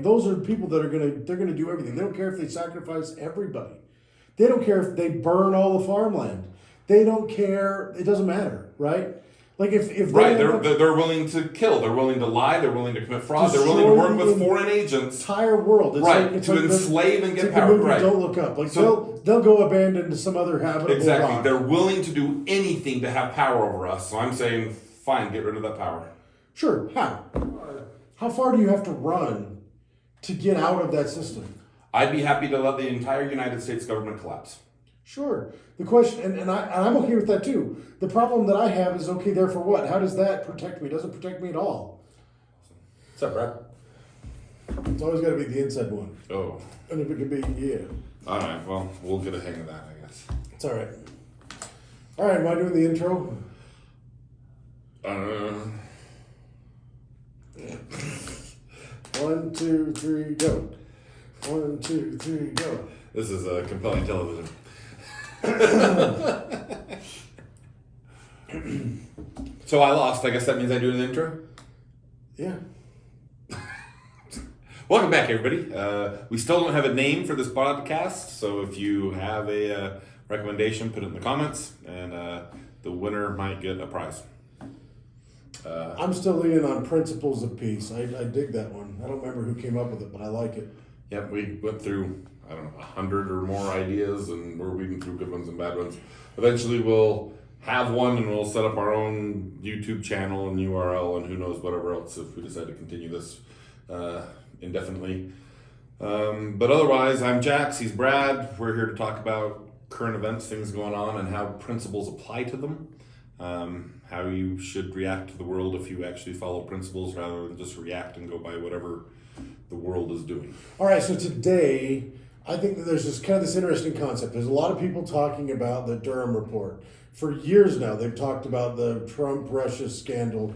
those are people that they're gonna do everything. They don't care if they sacrifice everybody. They don't care if they burn all the farmland. They don't care. It doesn't matter, right? Like if they're willing to kill, they're willing to lie, they're willing to commit fraud, they're willing to work with foreign agents, entire world, it's to enslave and get power. Right. Don't Look Up. Like so, they'll go abandoned to some other habitable rock. They're willing to do anything to have power over us. So I'm saying, fine, get rid of that power. Sure. How far do you have to run to get out of that system? I'd be happy to let the entire United States government collapse. Sure. The question, and I'm okay with that too. The problem that I have is, okay, there for what? How does that protect me? It doesn't protect me at all. What's up, Brad? It's always got to be the inside one. Oh. And if it could be, yeah. All right, well, we'll get a hang of that, I guess. It's all right. All right, am I doing the intro? One, two, three, go. 1, 2, 3, go. This is a compelling television. So I lost. I guess that means I do an intro? Yeah. Welcome back, everybody. We still don't have a name for this podcast, so if you have a recommendation, put it in the comments, and the winner might get a prize. I'm still leaning on Principles of Peace. I dig that one. I don't remember who came up with it, but I like it. Yep, we went through, 100 or more ideas, and we're weeding through good ones and bad ones. Eventually we'll have one, and we'll set up our own YouTube channel and URL and who knows whatever else if we decide to continue this indefinitely. But otherwise, I'm Jax, he's Brad. We're here to talk about current events, things going on, and how principles apply to them. How you should react to the world if you actually follow principles rather than just react and go by whatever the world is doing. All right, so today, I think that there's this interesting concept. There's a lot of people talking about the Durham Report. For years now, they've talked about the Trump-Russia scandal,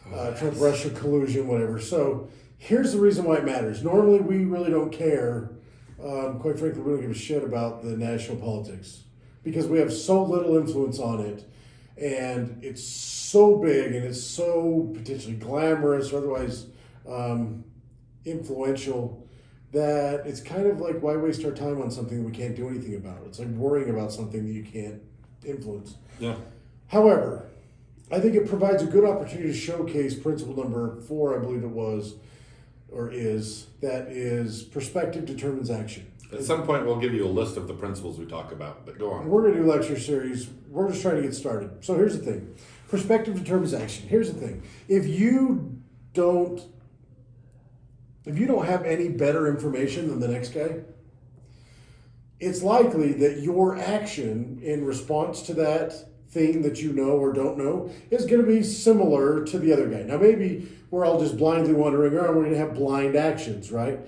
Trump-Russia collusion, whatever. So here's the reason why it matters. Normally, we really don't care. Quite frankly, we don't give a shit about the national politics because we have so little influence on it. And it's so big and it's so potentially glamorous or otherwise influential that it's kind of like, why waste our time on something we can't do anything about? It's like worrying about something that you can't influence. Yeah. However, I think it provides a good opportunity to showcase principle number 4, I believe it was, or is, that is perspective determines action. At some point, we'll give you a list of the principles we talk about, but go on. We're going to do a lecture series. We're just trying to get started. So here's the thing. Perspective determines action. Here's the thing. If you don't have any better information than the next guy, it's likely that your action in response to that thing that you know or don't know is going to be similar to the other guy. Now, maybe we're all just blindly wandering around. We're going to have blind actions, right?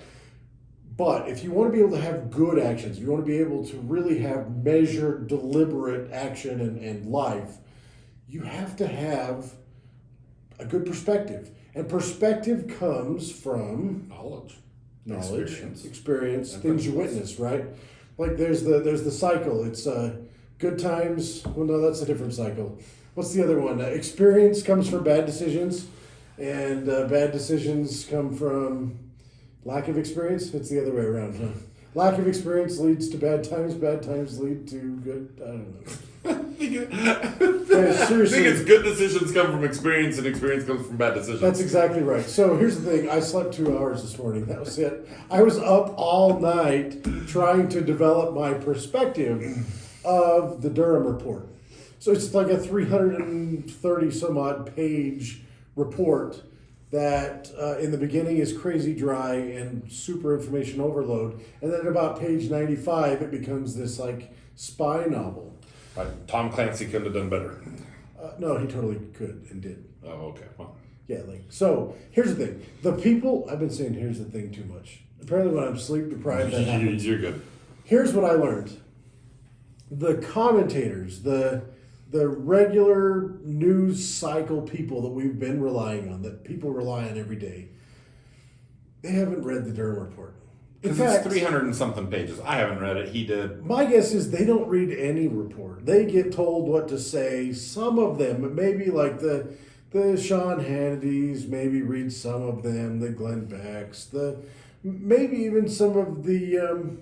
But if you want to be able to have good actions, if you want to be able to really have measured, deliberate action and life, you have to have a good perspective. And perspective comes from knowledge, experience, things you witness, right? Like there's the cycle. It's good times. Well, no, that's a different cycle. What's the other one? Experience comes from bad decisions, and bad decisions come from lack of experience. It's the other way around, huh? Lack of experience leads to bad times lead to good. I don't know. Seriously, I think it's good decisions come from experience and experience comes from bad decisions. That's exactly right. So here's the thing. I slept 2 hours this morning. That was it. I was up all night trying to develop my perspective of the Durham Report. So it's like a 330 some odd page report that in the beginning is crazy dry and super information overload. And then at about page 95, it becomes this like spy novel. Tom Clancy couldn't have done better. No, he totally could and did. Oh, okay. Well. Yeah, so here's the thing. The people, I've been saying here's the thing too much. Apparently when I'm sleep deprived, that happens. You're good. Here's what I learned. The commentators, the regular news cycle people that we've been relying on, that people rely on every day, they haven't read the Durham Report. Because it's 300 and something pages. I haven't read it. He did. My guess is they don't read any report. They get told what to say. Some of them, maybe like the Sean Hannity's, maybe read some of them, the Glenn Beck's, the maybe even some of the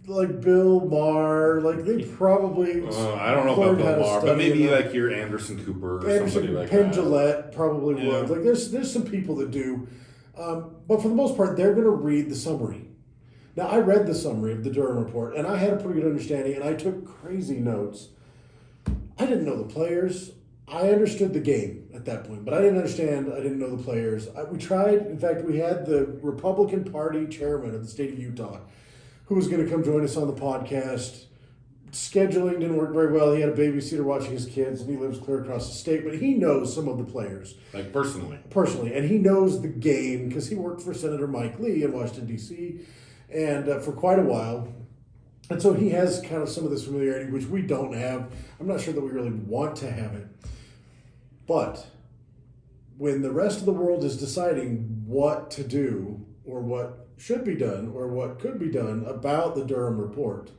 like Bill Maher, like they probably I don't know about learned how Bill to Maher, but study maybe enough. like your Anderson Cooper or somebody Anderson, like Penn that. Jillette probably Yeah. would. Like there's some people that do, but for the most part, they're going to read the summary. Now I read the summary of the Durham Report, and I had a pretty good understanding, and I took crazy notes. I didn't know the players. I understood the game at that point, but I didn't know the players. We tried, in fact, we had the Republican Party chairman of the state of Utah who was going to come join us on the podcast. Scheduling didn't work very well. He had a babysitter watching his kids, and he lives clear across the state, but he knows some of the players. Like personally, and he knows the game because he worked for Senator Mike Lee in Washington, D.C., and for quite a while. And so he has kind of some of this familiarity, which we don't have. I'm not sure that we really want to have it. But when the rest of the world is deciding what to do or what should be done or what could be done about the Durham Report,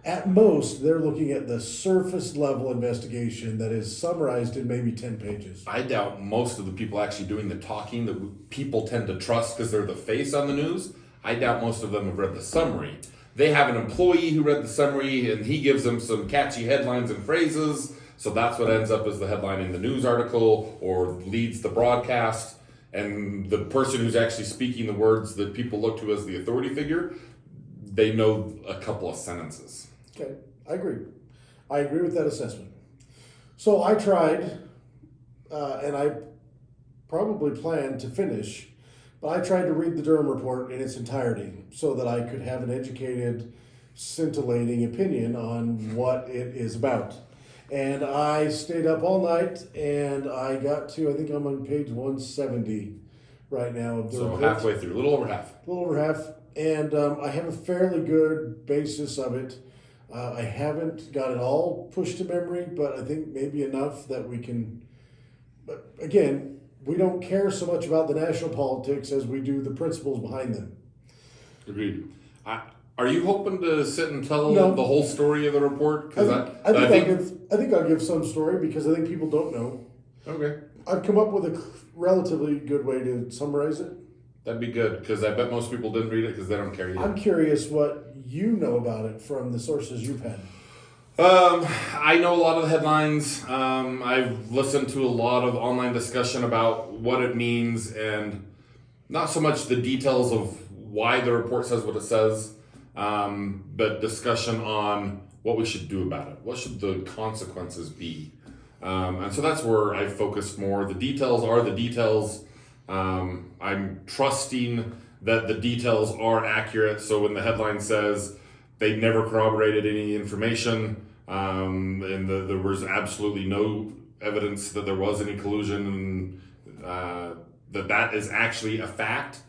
at most, they're looking at the surface level investigation that is summarized in maybe 10 pages. I doubt most of the people actually doing the talking that people tend to trust because they're the face on the news. I doubt most of them have read the summary. They have an employee who read the summary and he gives them some catchy headlines and phrases. So that's what ends up as the headline in the news article or leads the broadcast. And the person who's actually speaking the words that people look to as the authority figure, they know a couple of sentences. Okay, I agree. I agree with that assessment. So I tried, and I probably planned to finish, but I tried to read the Durham Report in its entirety so that I could have an educated, scintillating opinion on what it is about. And I stayed up all night, and I got to, I think I'm on page 170 right now of the So report. halfway through, a little over half. A little over half. And I have a fairly good basis of it. I haven't got it all pushed to memory, but I think maybe enough that we can. But again, we don't care so much about the national politics as we do the principles behind them. Agreed. Are you hoping to sit and tell No. the whole story of the report? Because I think I'll give some story because I think people don't know. Okay. I've come up with a relatively good way to summarize it. That'd be good because I bet most people didn't read it because they don't care either. I'm curious what you know about it from the sources you've had. I know a lot of the headlines. I've listened to a lot of online discussion about what it means and not so much the details of why the report says what it says, but discussion on what we should do about it. What should the consequences be? And so that's where I focused more. The details are the details. I'm trusting that the details are accurate. So when the headline says they never corroborated any information, and there was absolutely no evidence that there was any collusion, and that is actually a fact.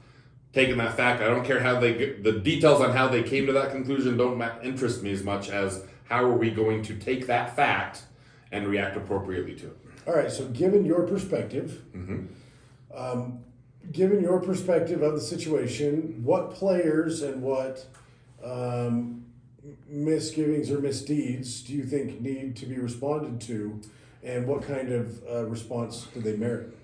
Taking that fact, I don't care how the details on how they came to that conclusion don't interest me as much as how are we going to take that fact and react appropriately to it. All right, so given your perspective, given your perspective of the situation, what players and what misgivings or misdeeds do you think need to be responded to, and what kind of response do they merit?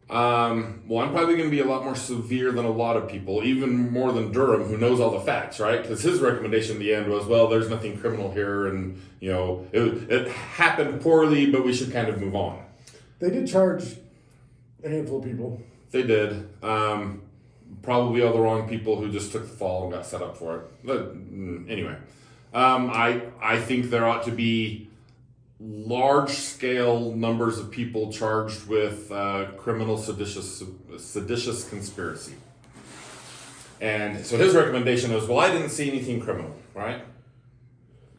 Well, I'm probably going to be a lot more severe than a lot of people, even more than Durham, who knows all the facts, right? Because his recommendation at the end was, well, there's nothing criminal here, and it happened poorly, but we should kind of move on. They did charge a handful of people. They did. Probably all the wrong people who just took the fall and got set up for it. But anyway, I think there ought to be large-scale numbers of people charged with criminal seditious conspiracy. And so his recommendation was, well, I didn't see anything criminal, right?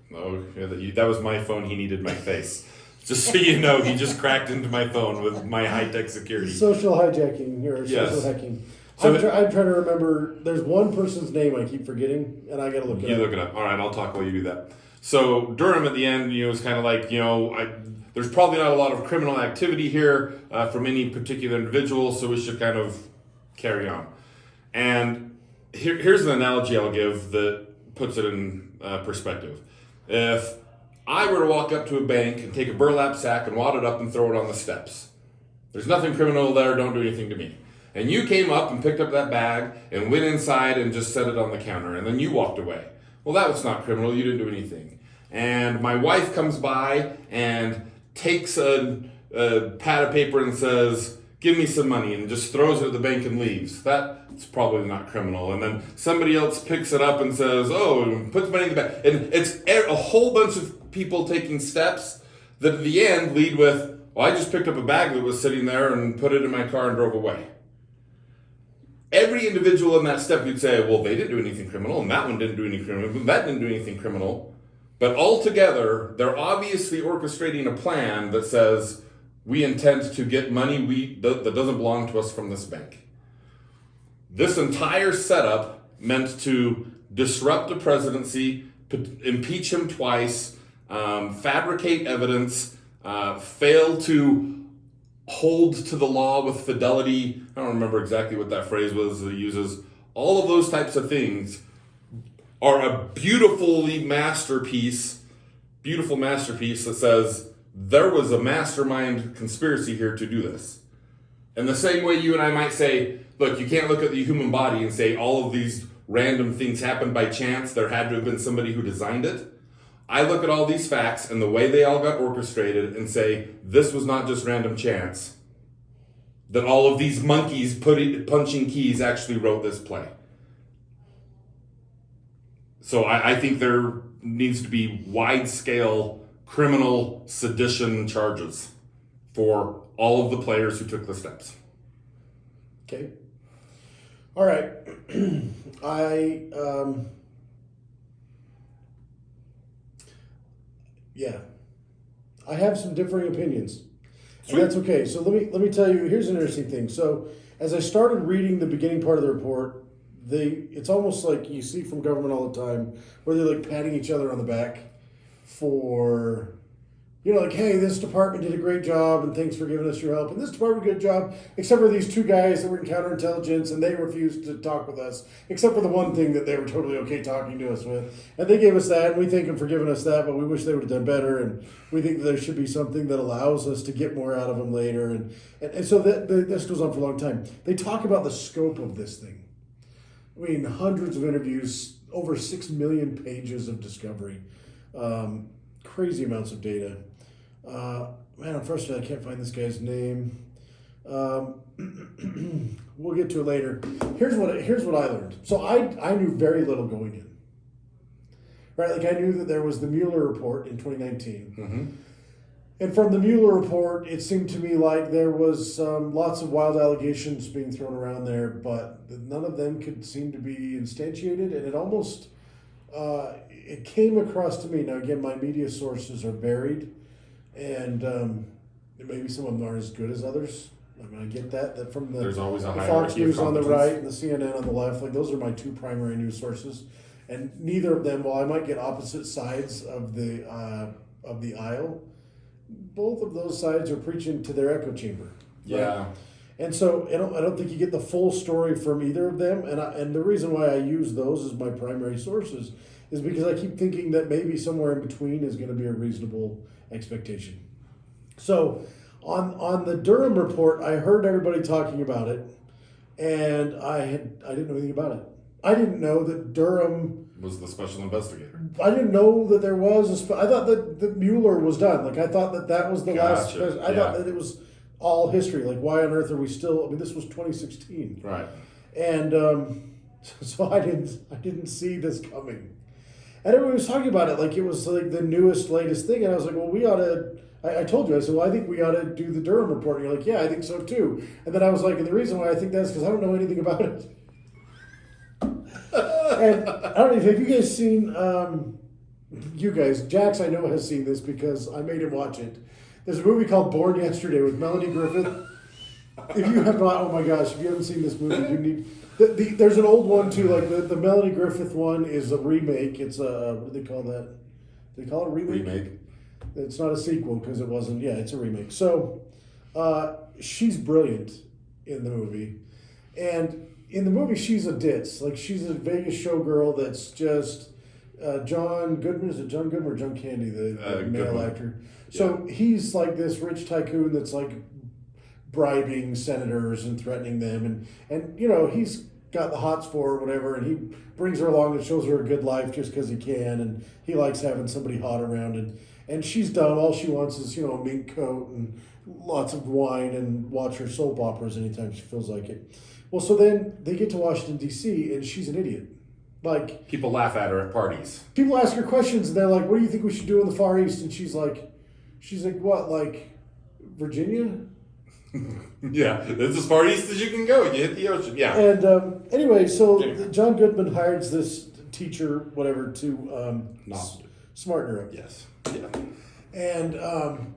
No, that was my phone. He needed my face. Just so you know, he just cracked into my phone with my high-tech security. Social hijacking or Yes. social hacking. So I'm trying to remember. There's one person's name I keep forgetting, and I got to look it up. You look it up. All right, I'll talk while you do that. So Durham at the end, was kind of like, there's probably not a lot of criminal activity here from any particular individual, so we should kind of carry on. And here's an analogy I'll give that puts it in perspective. If I were to walk up to a bank and take a burlap sack and wad it up and throw it on the steps, there's nothing criminal there, don't do anything to me. And you came up and picked up that bag and went inside and just set it on the counter, and then you walked away. Well, that was not criminal. You didn't do anything. And my wife comes by and takes a pad of paper and says, give me some money, and just throws it at the bank and leaves. That's probably not criminal. And then somebody else picks it up and says, oh, and puts money in the bag. And it's a whole bunch of people taking steps that at the end lead with, well, I just picked up a bag that was sitting there and put it in my car and drove away. Every individual in that step, you'd say, well, they didn't do anything criminal, and that one didn't do anything criminal, and that didn't do anything criminal. But altogether, they're obviously orchestrating a plan that says, we intend to get money that doesn't belong to us from this bank. This entire setup meant to disrupt the presidency, impeach him twice, fabricate evidence, fail to hold to the law with fidelity. I don't remember exactly what that phrase was that he uses. All of those types of things are a beautiful masterpiece that says there was a mastermind conspiracy here to do this. In the same way you and I might say, look, you can't look at the human body and say all of these random things happened by chance. There had to have been somebody who designed it. I look at all these facts and the way they all got orchestrated and say, this was not just random chance. That all of these monkeys punching keys actually wrote this play. So I think there needs to be wide-scale criminal sedition charges for all of the players who took the steps. Okay. All right. I have some differing opinions. Sweet. And that's okay. So let me tell you, here's an interesting thing. So as I started reading the beginning part of the report, it's almost like you see from government all the time where they're like patting each other on the back for, like, hey, this department did a great job and thanks for giving us your help. And this department did a good job, except for these two guys that were in counterintelligence and they refused to talk with us, except for the one thing that they were totally okay talking to us with. And they gave us that, and we thank them for giving us that, but we wish they would have done better. And we think that there should be something that allows us to get more out of them later. And so this goes on for a long time. They talk about the scope of this thing. I mean, hundreds of interviews, over 6 million pages of discovery, crazy amounts of data. Man, I'm frustrated I can't find this guy's name. We'll get to it later. Here's what I learned. So I knew very little going in. Right, like I knew that there was the Mueller report in 2019. Mm-hmm. And from the Mueller report, it seemed to me like there was lots of wild allegations being thrown around there, but none of them could seem to be instantiated. And it almost, it came across to me. Now, again, my media sources are varied, and maybe some of them aren't as good as others. I mean, I get that from There's always a the hierarchy Fox News of on the competence. right and the CNN on the left. Like, those are my two primary news sources. And neither of them, while I might get opposite sides of the aisle, both of those sides are preaching to their echo chamber. Right? Yeah. And so I don't think you get the full story from either of them. And the reason why I use those as my primary sources is because I keep thinking that maybe somewhere in between is going to be a reasonable expectation. So on the Durham Report, I heard everybody talking about it, and I didn't know anything about it. I didn't know that Durham Was the special investigator. I didn't know that there was I thought that Mueller was done. Like, I thought that was the last. I thought that it was all history. Like, why on earth are we still? I mean, this was 2016, Right. and so I didn't see this coming. And everybody was talking about it like it was like the newest, latest thing. And I was like, well, we ought to. I told you, I said, well, I think we ought to do the Durham Report. And you're like, yeah, I think so too. And then I was like, and the reason why I think that's because I don't know anything about it. And I don't know, have you guys seen, you guys, Jax I know has seen this because I made him watch it. There's a movie called Born Yesterday with Melanie Griffith. If you have not, oh my gosh, if you haven't seen this movie, you need, there's an old one too, like the Melanie Griffith one is a remake. It's a, what do they call that? Do they call it a remake? Remake. It's not a sequel because it wasn't, it's a remake. So, she's brilliant in the movie. And in the movie, she's a ditz. Like, she's a Vegas showgirl that's just John Goodman. Is it John Goodman or John Candy, the male Goodman. actor? So he's like this rich tycoon that's like bribing senators and threatening them, and you know, he's got the hots for her or whatever, and he brings her along and shows her a good life just because he can, and he likes having somebody hot around, and she's dumb. All she wants is, you know, a mink coat and lots of wine and watch her soap operas anytime she feels like it. Well, so then they get to Washington, D.C., and she's an idiot. Like, people laugh at her at parties. People ask her questions, and they're like, what do you think we should do in the Far East? And she's like, what, like Virginia? Yeah, that's as far east as you can go. You hit the ocean. Yeah. And anyway, so John Goodman hires this teacher, whatever, to smarten her up. Yes. Yeah. And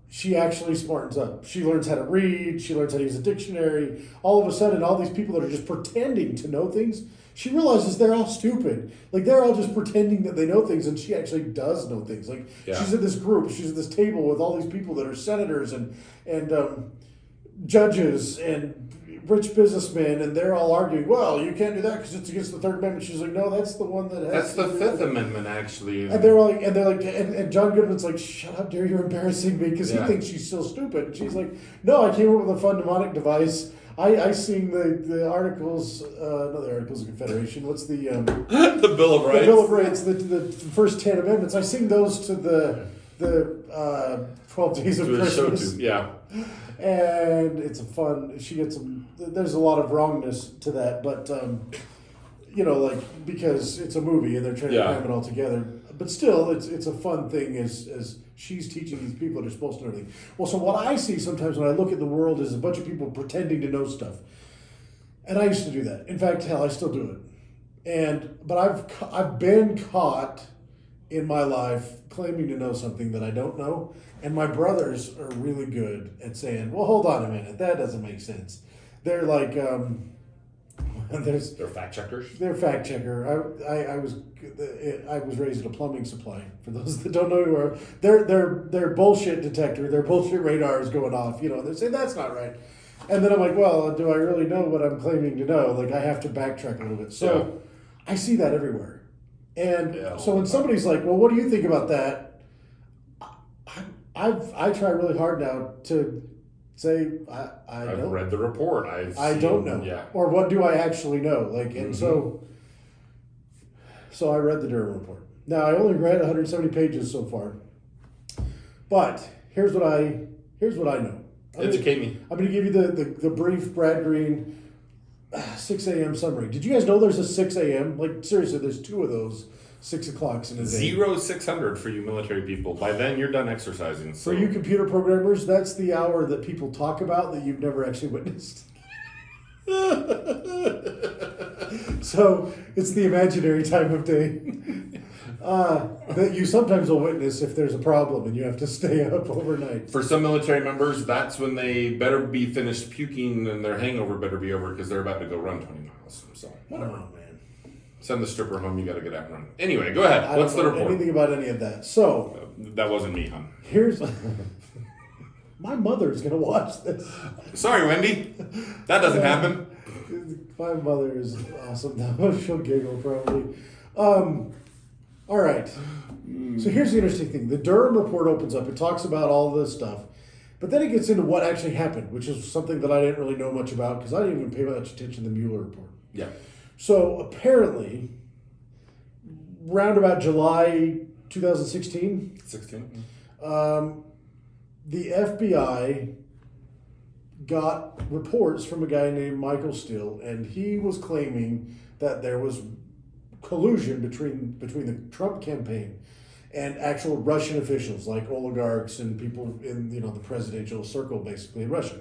she actually smartens up. She learns how to read. She learns how to use a dictionary. All of a sudden, all these people that are just pretending to know things, she realizes they're all stupid. Like, they're all just pretending that they know things, and she actually does know things. Like, she's at this group. She's at this table with all these people that are senators and judges and rich businessmen, and they're all arguing, well, you can't do that because it's against the Third Amendment. She's like, no, that's the one that has... That's the Fifth Amendment, actually. And they're like, and John Goodman's like, shut up, dear, you're embarrassing me, because he thinks she's so stupid. And she's like, no, I came up with a fun mnemonic device. I sing the articles, not the Articles of Confederation. What's the the Bill of Rights? The Bill of Rights, the first 10 amendments. I sing those to the 12 Days of Christmas. Yeah. And it's a fun. She gets some. There's a lot of wrongness to that, but you know, like, because it's a movie and they're trying to cram it all together. But still, it's a fun thing as she's teaching these people that are supposed to know everything. Well, so what I see sometimes when I look at the world is a bunch of people pretending to know stuff, and I used to do that. In fact, hell, I still do it. But I've been caught in my life claiming to know something that I don't know. And my brothers are really good at saying, well, hold on a minute, that doesn't make sense. They're like, they're fact checkers? They're fact checker. I was raised in a plumbing supply. For those that don't know who are, their bullshit detector, their bullshit radar is going off. You know, they say that's not right. And then I'm like, well, do I really know what I'm claiming to know? Like, I have to backtrack a little bit. So I see that everywhere. And so when somebody's like, well, what do you think about that? I try really hard now to say I've read the report. I don't know. Yeah. Or what do I actually know? Like, and so I read the Durham Report. Now, I only read 170 pages so far. But here's what I know. Educate me. I'm going to give you the brief Brad Green 6 a.m. summary. Did you guys know there's a 6 a.m.? Like, seriously, there's two of those 6 o'clocks in a day. 0600 for you military people. By then, you're done exercising. So. For you computer programmers, that's the hour that people talk about that you've never actually witnessed. So it's the imaginary time of day that you sometimes will witness if there's a problem and you have to stay up overnight. For some military members, that's when they better be finished puking and their hangover better be over because they're about to go run 20 miles. So whatever. Oh, man. Send the stripper home. You got to get out and run. Anyway, go ahead. What's the report? I don't know anything about any of that. So that wasn't me, hon. Here's my mother's gonna watch this. Sorry, Wendy. That doesn't happen. My mother is awesome. Now she'll giggle probably. All right. So here's the interesting thing. The Durham Report opens up. It talks about all this stuff, but then it gets into what actually happened, which is something that I didn't really know much about because I didn't even pay much attention to the Mueller report. Yeah. So apparently, round about July 2016, the FBI got reports from a guy named Michael Steele, and he was claiming that there was collusion between the Trump campaign and actual Russian officials, like oligarchs and people in the presidential circle, basically in Russia.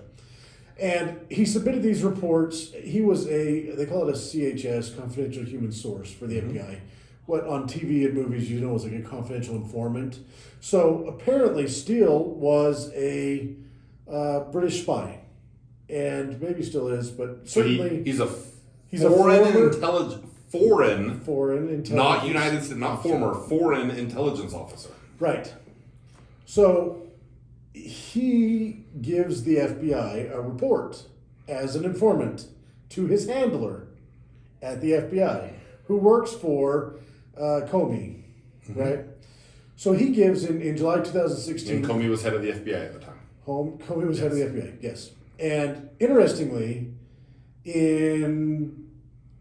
And he submitted these reports. He was they call it a CHS, confidential human source, for the FBI. What on TV and movies is like a confidential informant. So apparently Steele was a British spy, and maybe still is, but certainly he's a foreign intelligence, not United States, not former foreign intelligence officer. Right. So he gives the FBI a report as an informant to his handler at the FBI, who works for Comey, right? So he gives in July 2016. And Comey was head of the FBI at the time. Comey was head of the FBI, yes. And interestingly, in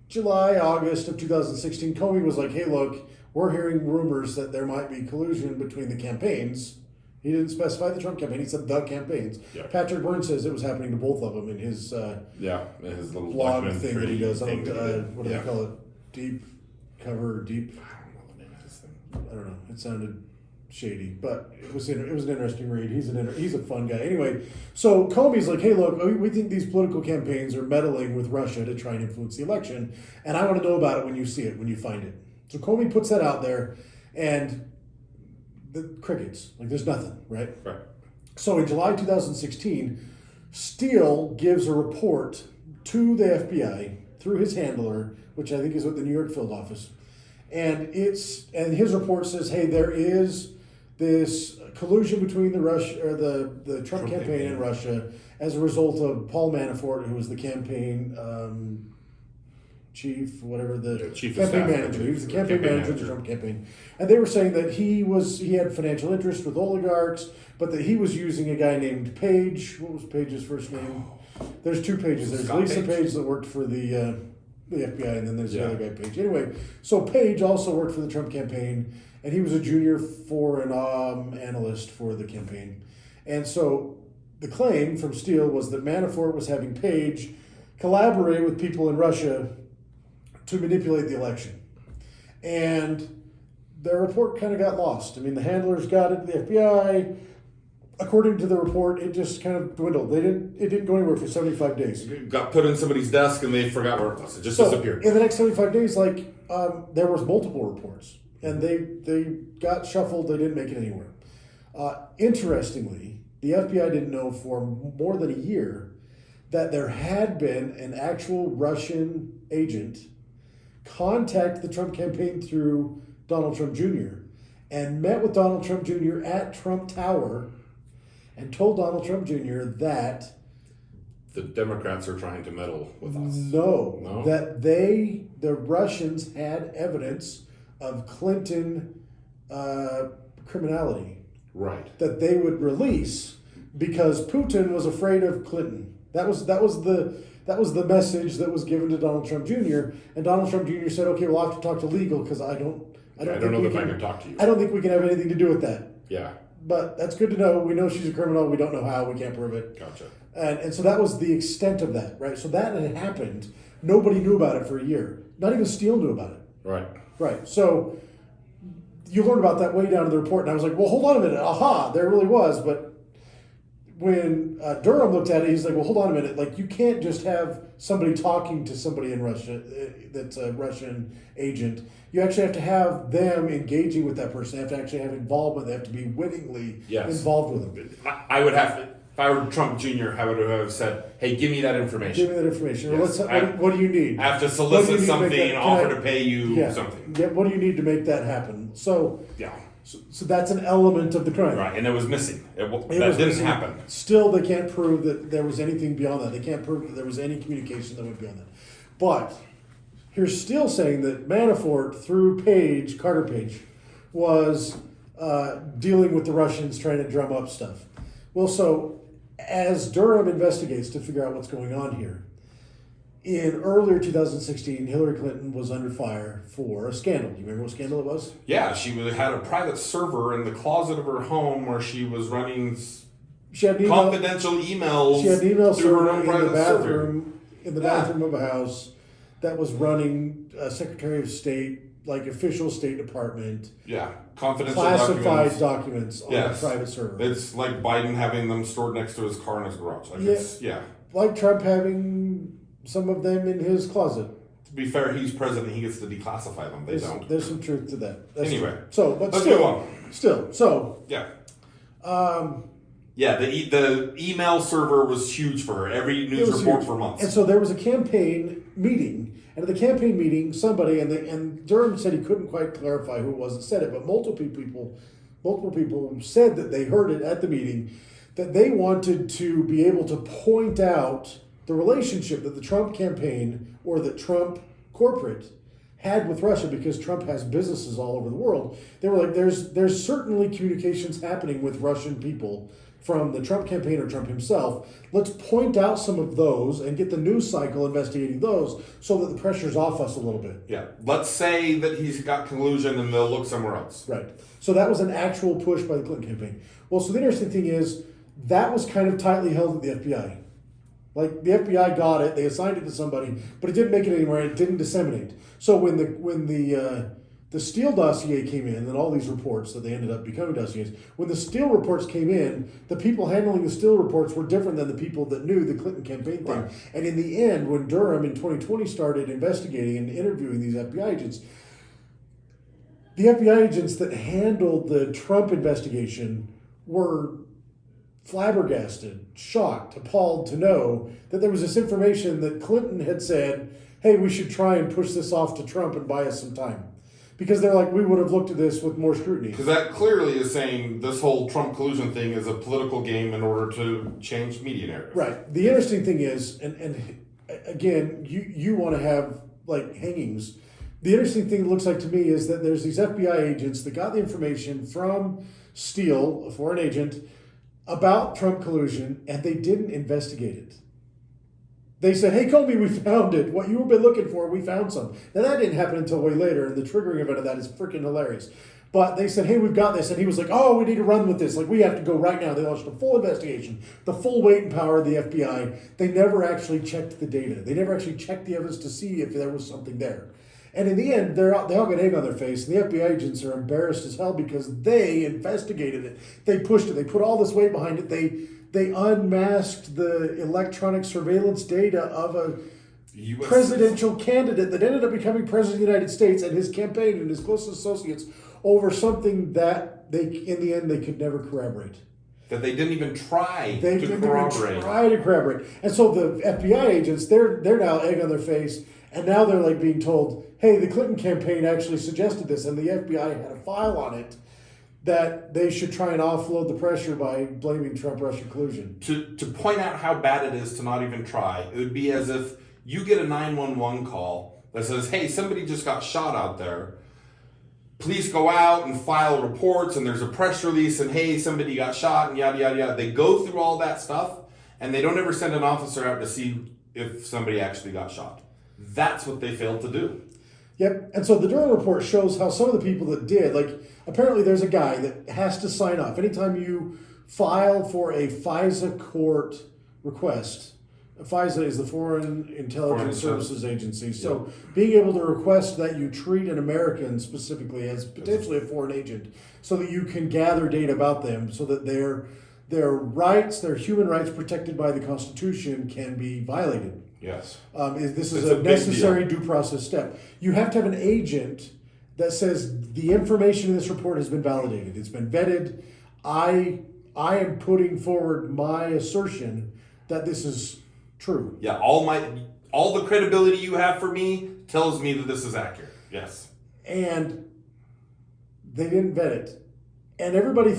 July, August of 2016, Comey was like, hey, look, we're hearing rumors that there might be collusion between the campaigns. He didn't specify the Trump campaign. He said the campaigns. Yeah. Patrick Byrne says it was happening to both of them in his his little blog thing that he does. What do they call it? Deep cover, deep. I don't know the name of this thing. I don't know. It sounded shady, but it was an interesting read. He's a fun guy. Anyway, so Comey's like, hey, look, we think these political campaigns are meddling with Russia to try and influence the election, and I want to know about it when you see it, when you find it. So Comey puts that out there, and the crickets, like there's nothing, right? Right. So in July 2016, Steele gives a report to the FBI through his handler, which I think is at the New York field office, and his report says, hey, there is this collusion between the Trump campaign and Russia as a result of Paul Manafort, who was the campaign chief, whatever the chief campaign manager. He was the campaign manager of the Trump campaign, and they were saying that he had financial interest with oligarchs, but that he was using a guy named Page. What was Page's first name? There's two Pages. There's Scott Lisa Page that worked for the FBI, and then there's the other guy, Page. Anyway, so Page also worked for the Trump campaign, and he was a junior foreign analyst for the campaign. And so the claim from Steele was that Manafort was having Page collaborate with people in Russia to manipulate the election. And their report kind of got lost. I mean, the handlers got it to the FBI. According to the report, it just kind of dwindled. It didn't go anywhere for 75 days. It got put in somebody's desk and they forgot where it was. It just disappeared. In the next 75 days, there was multiple reports, and they got shuffled. They didn't make it anywhere. Interestingly, the FBI didn't know for more than a year that there had been an actual Russian agent contact the Trump campaign through Donald Trump Jr. and met with Donald Trump Jr. at Trump Tower and told Donald Trump Jr. that the Democrats are trying to meddle with us. No, that the Russians had evidence of Clinton criminality. Right. That they would release because Putin was afraid of Clinton. That was the message that was given to Donald Trump Jr. And Donald Trump Jr. said, "Okay, we'll have to talk to legal because I don't know if I can talk to you. I don't think we can have anything to do with that." Yeah. But that's good to know. We know she's a criminal. We don't know how. We can't prove it. Gotcha. And so that was the extent of that, right? So that had happened. Nobody knew about it for a year. Not even Steele knew about it. Right. Right. So you learned about that way down in the report, and I was like, well, hold on a minute. Aha, there really was. But when Durham looked at it, he's like, well, hold on a minute. Like, you can't just have somebody talking to somebody in Russia that's a Russian agent. You actually have to have them engaging with that person. They have to actually have involvement. They have to be wittingly involved with them. I would have to, if I were Trump Jr., I would have said, hey, give me that information. Give me that information. Yes. What do you need? I have to solicit something and offer to pay you something. Yeah, what do you need to make that happen? So that's an element of the crime. Right, and it was missing. That didn't happen. Still, they can't prove that there was anything beyond that. They can't prove that there was any communication that went beyond that. But here's still saying that Manafort, through Carter Page, was dealing with the Russians trying to drum up stuff. Well, so as Durham investigates to figure out what's going on here, in earlier 2016, Hillary Clinton was under fire for a scandal. Do you remember what scandal it was? Yeah, she had a private server in the closet of her home where she was running confidential emails. She had an email server in the bathroom of a house that was running Secretary of State, like official State Department. Yeah, confidential classified documents on a private server. It's like Biden having them stored next to his car in his garage. Like Trump having some of them in his closet. To be fair, he's president. He gets to declassify them. Don't. There's some truth to that. That's anyway, true. So, but let's go on. The email server was huge for her. Every news report for months. And so there was a campaign meeting, and at the campaign meeting, somebody and Durham said he couldn't quite clarify who it was that said it, but multiple people said that they heard it at the meeting, that they wanted to be able to point out the relationship that the Trump campaign or the Trump corporate had with Russia, because Trump has businesses all over the world. They were like, there's certainly communications happening with Russian people from the Trump campaign or Trump himself. Let's point out some of those and get the news cycle investigating those so that the pressure's off us a little bit. Yeah. Let's say that he's got collusion and they'll look somewhere else. Right. So that was an actual push by the Clinton campaign. Well, so the interesting thing is that was kind of tightly held at the FBI. Like the FBI got it, they assigned it to somebody, but it didn't make it anywhere. It didn't disseminate. So when the Steele dossier came in, and all these reports that they ended up becoming dossiers, when the Steele reports came in, the people handling the Steele reports were different than the people that knew the Clinton campaign thing. Right. And in the end, when Durham in 2020 started investigating and interviewing these FBI agents, the FBI agents that handled the Trump investigation were flabbergasted, shocked, appalled to know that there was this information that Clinton had said, hey, we should try and push this off to Trump and buy us some time. Because they're like, we would have looked at this with more scrutiny. Because that clearly is saying this whole Trump collusion thing is a political game in order to change media narrative. Right. The interesting thing is, and again, you want to have like hangings. The interesting thing it looks like to me is that there's these FBI agents that got the information from Steele, a foreign agent, about Trump collusion, and they didn't investigate it. They said, hey, Comey, we found it. What you've been looking for, we found some. Now, that didn't happen until way later, and the triggering event of that is freaking hilarious. But they said, hey, we've got this. And he was like, oh, we need to run with this. Like, we have to go right now. They launched a full investigation, the full weight and power of the FBI. They never actually checked the data. They never actually checked the evidence to see if there was something there. And in the end, they all got egg on their face, and the FBI agents are embarrassed as hell because they investigated it. They pushed it. They put all this weight behind it. They unmasked the electronic surveillance data of a presidential candidate that ended up becoming president of the United States and his campaign and his closest associates over something that they, in the end, they could never corroborate. That they didn't even try to corroborate. And so the FBI agents, they're now egg on their face, and now they're like being told, hey, the Clinton campaign actually suggested this, and the FBI had a file on it that they should try and offload the pressure by blaming Trump-Russion collusion. To point out how bad it is to not even try, it would be as if you get a 911 call that says, hey, somebody just got shot out there. Please go out and file reports, and there's a press release, and hey, somebody got shot, and yada, yada, yada. They go through all that stuff, and they don't ever send an officer out to see if somebody actually got shot. That's what they failed to do. Yep. And so the Durham Report shows how some of the people that did, like apparently there's a guy that has to sign off. Anytime you file for a FISA court request, FISA is the Foreign Intelligence Services Agency. So being able to request that you treat an American specifically as potentially a foreign agent so that you can gather data about them so that their rights, their human rights protected by the Constitution can be violated. Yes. This is a necessary due process step. You have to have an agent that says the information in this report has been validated. It's been vetted. I am putting forward my assertion that this is true. Yeah, all the credibility you have for me tells me that this is accurate. Yes. And they didn't vet it. And everybody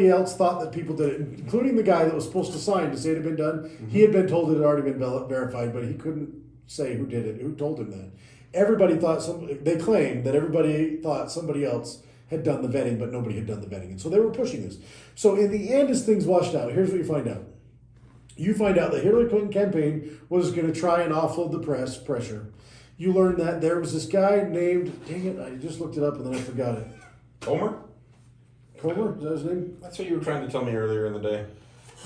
else thought that people did it, including the guy that was supposed to sign to say it had been done. Mm-hmm. He had been told it had already been verified, but he couldn't say who did it, who told him that. Everybody thought they claimed that everybody thought somebody else had done the vetting, but nobody had done the vetting. And so they were pushing this. So in the end, as things washed out, here's what you find out. You find out the Hillary Clinton campaign was going to try and offload the pressure. You learn that there was this guy named, dang it, I just looked it up and then I forgot it. Comer, is that his name? That's what you were trying to tell me earlier in the day.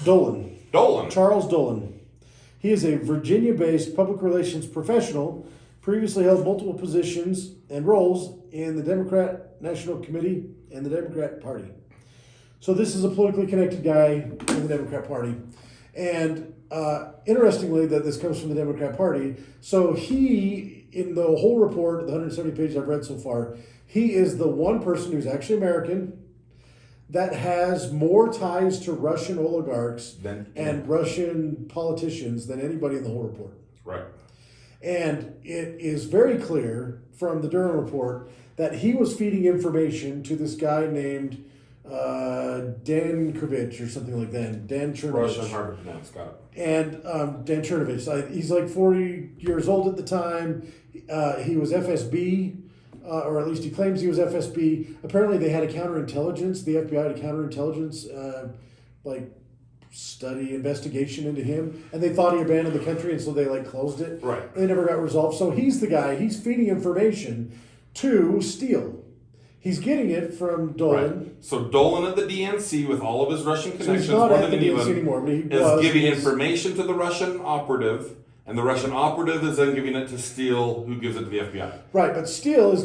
Dolan. Charles Dolan. He is a Virginia-based public relations professional, previously held multiple positions and roles in the Democrat National Committee and the Democrat Party. So this is a politically connected guy in the Democrat Party. And interestingly, that this comes from the Democrat Party. So he, in the whole report, the 170 pages I've read so far, he is the one person who's actually American that has more ties to Russian oligarchs and Russian politicians than anybody in the whole report. Right. And it is very clear from the Durham Report that he was feeding information to this guy named Dankovich or something like that. Dan Chernovich. Russian, hard to pronounce, got it. And Dan Chernovich. He's like 40 years old at the time. He was FSB. Or at least he claims he was FSB. Apparently they had a counterintelligence. The FBI had a counterintelligence like study investigation into him, and they thought he abandoned the country, and so they like closed it. Right. They never got resolved. So he's the guy. He's feeding information to Steele. He's getting it from Dolan. Right. So Dolan at the DNC, with all of his Russian So connections, he's not more at than the anyone, DNC anymore. But he is giving information to the Russian operative, and the Russian operative is then giving it to Steele, who gives it to the FBI. Right, but Steele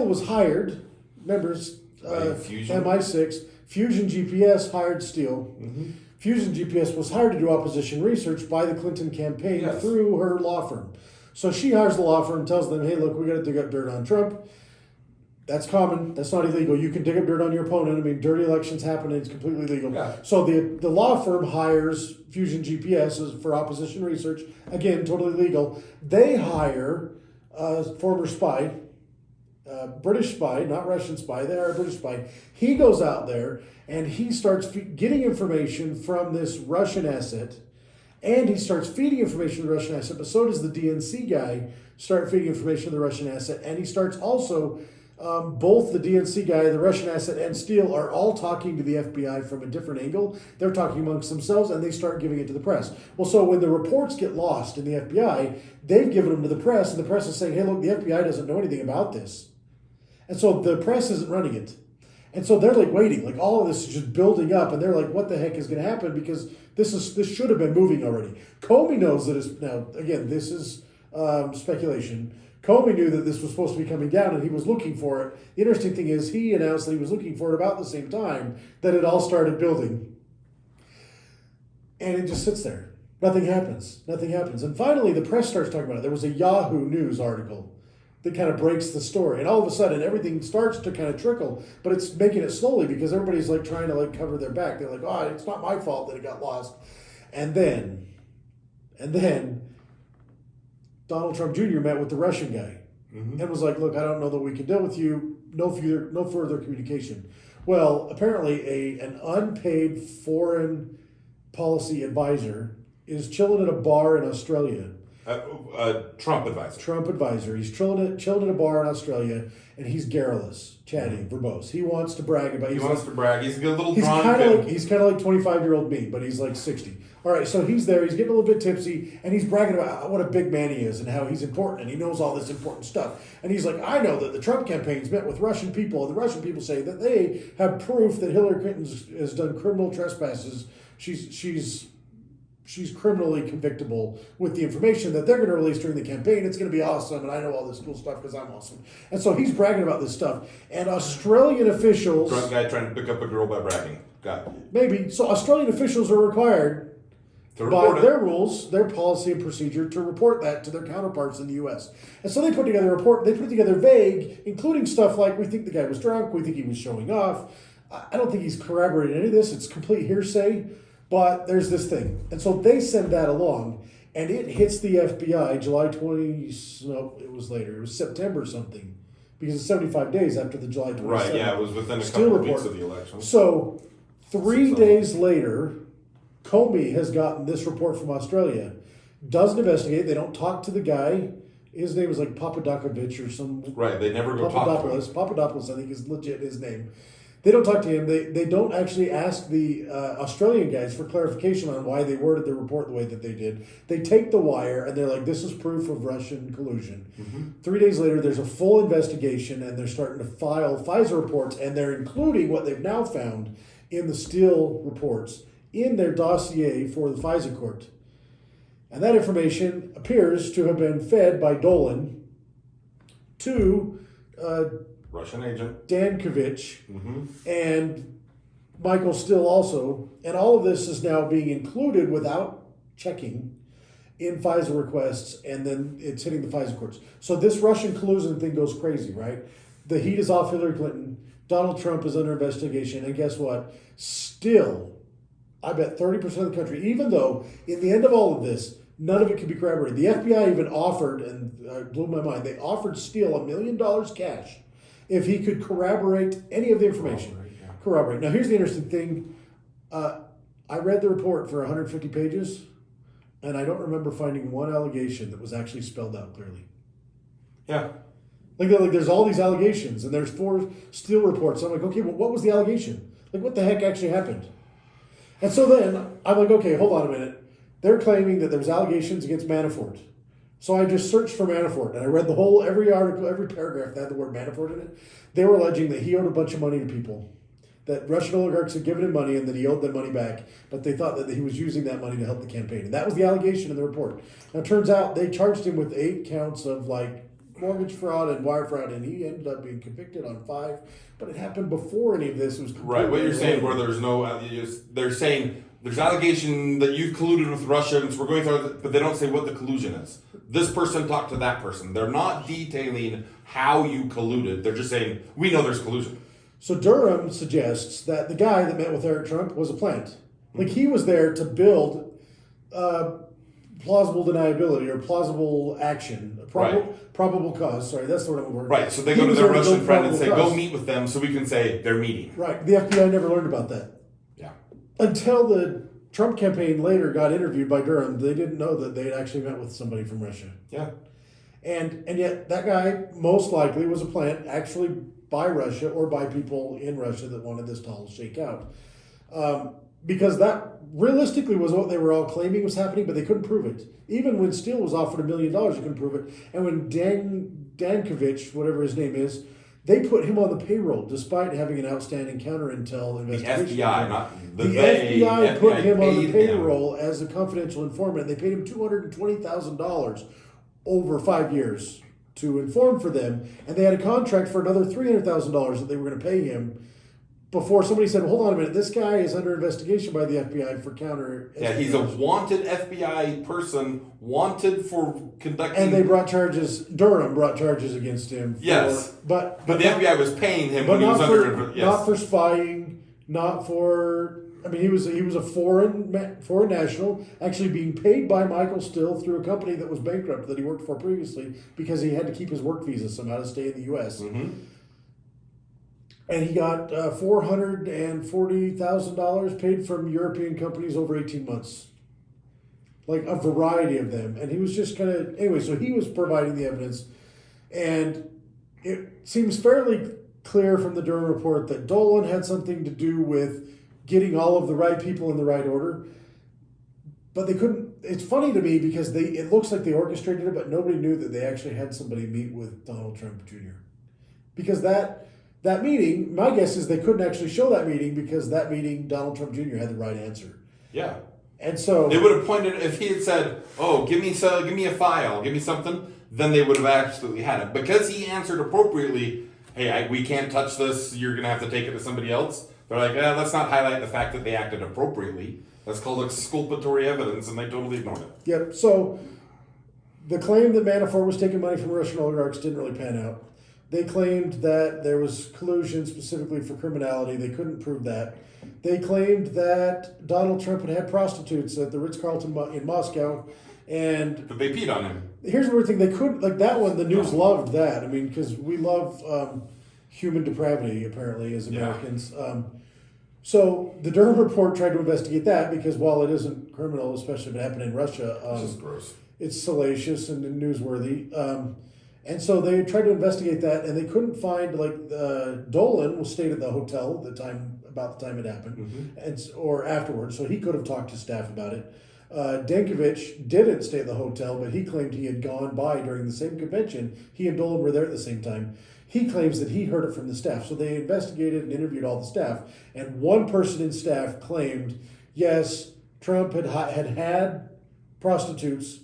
was hired. Remember, Fusion. MI6 Fusion GPS hired Steele. Mm-hmm. Fusion GPS was hired to do opposition research by the Clinton campaign Yes. through her law firm. So she hires the law firm, tells them, "Hey, look, we got to dig up dirt on Trump. That's common. That's not illegal. You can dig up dirt on your opponent. I mean, dirty elections happen, and it's completely legal." Yeah. So the law firm hires Fusion GPS for opposition research. Again, totally legal. They hire a former spy, British spy, not Russian spy. They are a British spy. He goes out there and he starts getting information from this Russian asset, and he starts feeding information to the Russian asset. But so does the DNC guy start feeding information to the Russian asset, and he starts also. Both the DNC guy, the Russian asset, and Steele are all talking to the FBI from a different angle. They're talking amongst themselves, and they start giving it to the press. Well, so when the reports get lost in the FBI, they've given them to the press, and the press is saying, "Hey, look, the FBI doesn't know anything about this." And so the press isn't running it. And so they're like waiting, like all of this is just building up, and they're like, what the heck is going to happen? Because this should have been moving already. Comey knows that it's, now, again, this is speculation. Comey knew that this was supposed to be coming down, and he was looking for it. The interesting thing is he announced that he was looking for it about the same time that it all started building. And it just sits there. Nothing happens. Nothing happens. And finally, the press starts talking about it. There was a Yahoo News article that kind of breaks the story. And all of a sudden, everything starts to kind of trickle, but it's making it slowly because everybody's like trying to like cover their back. They're like, "Oh, it's not my fault that it got lost." And then Donald Trump Jr. met with the Russian guy and was like, "Look, I don't know that we can deal with you. No further communication." Well, apparently an unpaid foreign policy advisor is chilling at a bar in Australia. Trump advisor. Trump advisor. He's chilling at a bar in Australia, and he's garrulous, chatty, verbose. He wants to brag about. He wants to brag. He's a good little He's drunk. kind of like 25-year-old me, but he's like 60. All right, so he's there. He's getting a little bit tipsy, and he's bragging about what a big man he is and how he's important, and he knows all this important stuff. And he's like, "I know that the Trump campaign's met with Russian people, and the Russian people say that they have proof that Hillary Clinton has done criminal trespasses. She's criminally convictable with the information that they're going to release during the campaign. It's going to be awesome, and I know all this cool stuff because I'm awesome." And so he's bragging about this stuff. And Australian officials... Drunk guy trying to pick up a girl by bragging. Got it. Maybe. So Australian officials are required by their rules, their policy and procedure to report that to their counterparts in the U.S. And so they put together a report. They put it together vague, including stuff like, we think the guy was drunk, we think he was showing off. I don't think he's corroborated any of this. It's complete hearsay. But there's this thing. And so they send that along, and it hits the FBI July 20, no, it was later. It was September something, because it's 75 days after the July 27th. Right, yeah, it was within a Steele couple of report. weeks of the election. So 3 days later, Comey has gotten this report from Australia, doesn't investigate. They don't talk to the guy. His name is like Papadopoulos or some... Right, they never go talk to him. Papadopoulos, I think, is legit his name. They don't talk to him. They don't actually ask the Australian guys for clarification on why they worded the report the way that they did. They take the wire and they're like, "This is proof of Russian collusion." Mm-hmm. 3 days later, there's a full investigation, and they're starting to file FISA reports, and they're including what they've now found in the Steele reports in their dossier for the FISA court. And that information appears to have been fed by Dolan to... Russian agent. Dankovich and Michael Steele also. And all of this is now being included without checking in FISA requests, and then it's hitting the FISA courts. So this Russian collusion thing goes crazy, right? The heat is off Hillary Clinton. Donald Trump is under investigation. And guess what? Still, I bet 30% of the country, even though in the end of all of this, none of it can be corroborated. The FBI even offered, and blew my mind, they offered Steele $1 million cash if he could corroborate any of the information. Corroborate. Now, here's the interesting thing. I read the report for 150 pages, and I don't remember finding one allegation that was actually spelled out clearly. Yeah. Like there's all these allegations, and there's 4 Steele reports. I'm like, okay, well, what was the allegation? Like, what the heck actually happened? And so then I'm like, okay, hold on a minute. They're claiming that there was allegations against Manafort. So I just searched for Manafort and I read every article, every paragraph that had the word Manafort in it. They were alleging that he owed a bunch of money to people, that Russian oligarchs had given him money and that he owed them money back, but they thought that he was using that money to help the campaign. And that was the allegation in the report. Now it turns out they charged him with 8 counts of mortgage fraud and wire fraud, and he ended up being convicted on 5. But it happened before any of this was right. What you're saying, where there's no, they're saying there's allegation that you've colluded with Russians. We're going through, but they don't say what the collusion is. This person talked to that person. They're not detailing how you colluded. They're just saying we know there's collusion. So Durham suggests that the guy that met with Eric Trump was a plant. Like he was there to build plausible deniability or plausible action, probable cause. Sorry, that's the word I'm working. Right. So they go to their Russian friend and say, "Go meet with them," so we can say they're meeting. Right. The FBI never learned about that. Yeah. Until the Trump campaign later got interviewed by Durham, they didn't know that they had actually met with somebody from Russia. Yeah. And yet that guy most likely was a plant actually by Russia or by people in Russia that wanted this to all shake out. Because that realistically was what they were all claiming was happening, but they couldn't prove it. Even when Steele was offered $1 million, you couldn't prove it. And when Dankovich, whatever his name is, they put him on the payroll despite having an outstanding counter-intel investigation. The FBI, not the FBI put him on the paid payroll as a confidential informant. They paid him $220,000 over 5 years to inform for them, and they had a contract for another $300,000 that they were going to pay him before somebody said, well, hold on a minute, this guy is under investigation by the FBI for counter. Yeah, he's a wanted FBI person, wanted for conducting. And they brought charges. Durham brought charges against him. Yes, but the FBI was paying him when he was under. Yes. Not for spying, not for. I mean, he was a foreign national, actually being paid by Michael Still through a company that was bankrupt that he worked for previously because he had to keep his work visa somehow to stay in the U.S. Mm-hmm. And he got $440,000 paid from European companies over 18 months. Like a variety of them. And he was just kind of... Anyway, so he was providing the evidence. And it seems fairly clear from the Durham Report that Dolan had something to do with getting all of the right people in the right order. But they couldn't... It's funny to me because it looks like they orchestrated it, but nobody knew that they actually had somebody meet with Donald Trump Jr. Because that meeting, my guess is they couldn't actually show that meeting because that meeting, Donald Trump Jr. had the right answer. Yeah. And so... They would have pointed, if he had said, oh, give me a file, give me something, then they would have absolutely had it. Because he answered appropriately, hey, we can't touch this, you're going to have to take it to somebody else. They're like, let's not highlight the fact that they acted appropriately. That's called exculpatory evidence, and they totally ignored it. Yep. So the claim that Manafort was taking money from Russian oligarchs didn't really pan out. They claimed that there was collusion specifically for criminality. They couldn't prove that. They claimed that Donald Trump had prostitutes at the Ritz-Carlton in Moscow. But they peed on him. Here's the weird thing. They couldn't, like that one, the news loved that. I mean, because we love human depravity, apparently, as Americans. Yeah. So the Durham Report tried to investigate that because while it isn't criminal, especially if it happened in Russia, this is gross. It's salacious and newsworthy. And so they tried to investigate that, and they couldn't find Dolan stayed at the hotel at about the time it happened, mm-hmm. or afterwards, so he could have talked to staff about it. Dankovich didn't stay at the hotel, but he claimed he had gone by during the same convention. He and Dolan were there at the same time. He claims that he heard it from the staff. So they investigated and interviewed all the staff, and one person in staff claimed, yes, Trump had prostitutes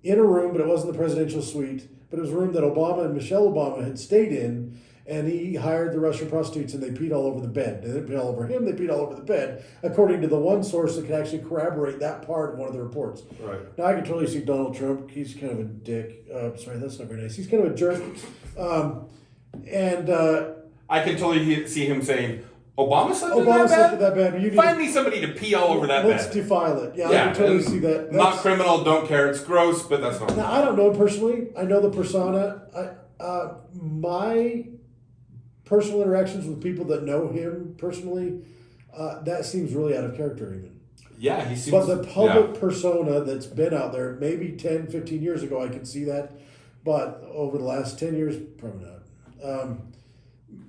in a room, but it wasn't the presidential suite. But it was a room that Obama and Michelle Obama had stayed in, and he hired the Russian prostitutes, and they peed all over the bed. They didn't pee all over him, they peed all over the bed, according to the one source that could actually corroborate that part of one of the reports. Right. Now, I can totally see Donald Trump. He's kind of a dick. Sorry, that's not very nice. He's kind of a jerk. I can totally see him saying, Obama slept in that bed? Find me somebody to pee all over that bed. Let's defile it. Yeah, I can totally see that. Not criminal, don't care. It's gross, but that's not. Now, I don't know him personally. I know the persona. My personal interactions with people that know him personally, that seems really out of character even. Yeah, he seems... But the public persona that's been out there, maybe 10, 15 years ago, I could see that. But over the last 10 years, probably not.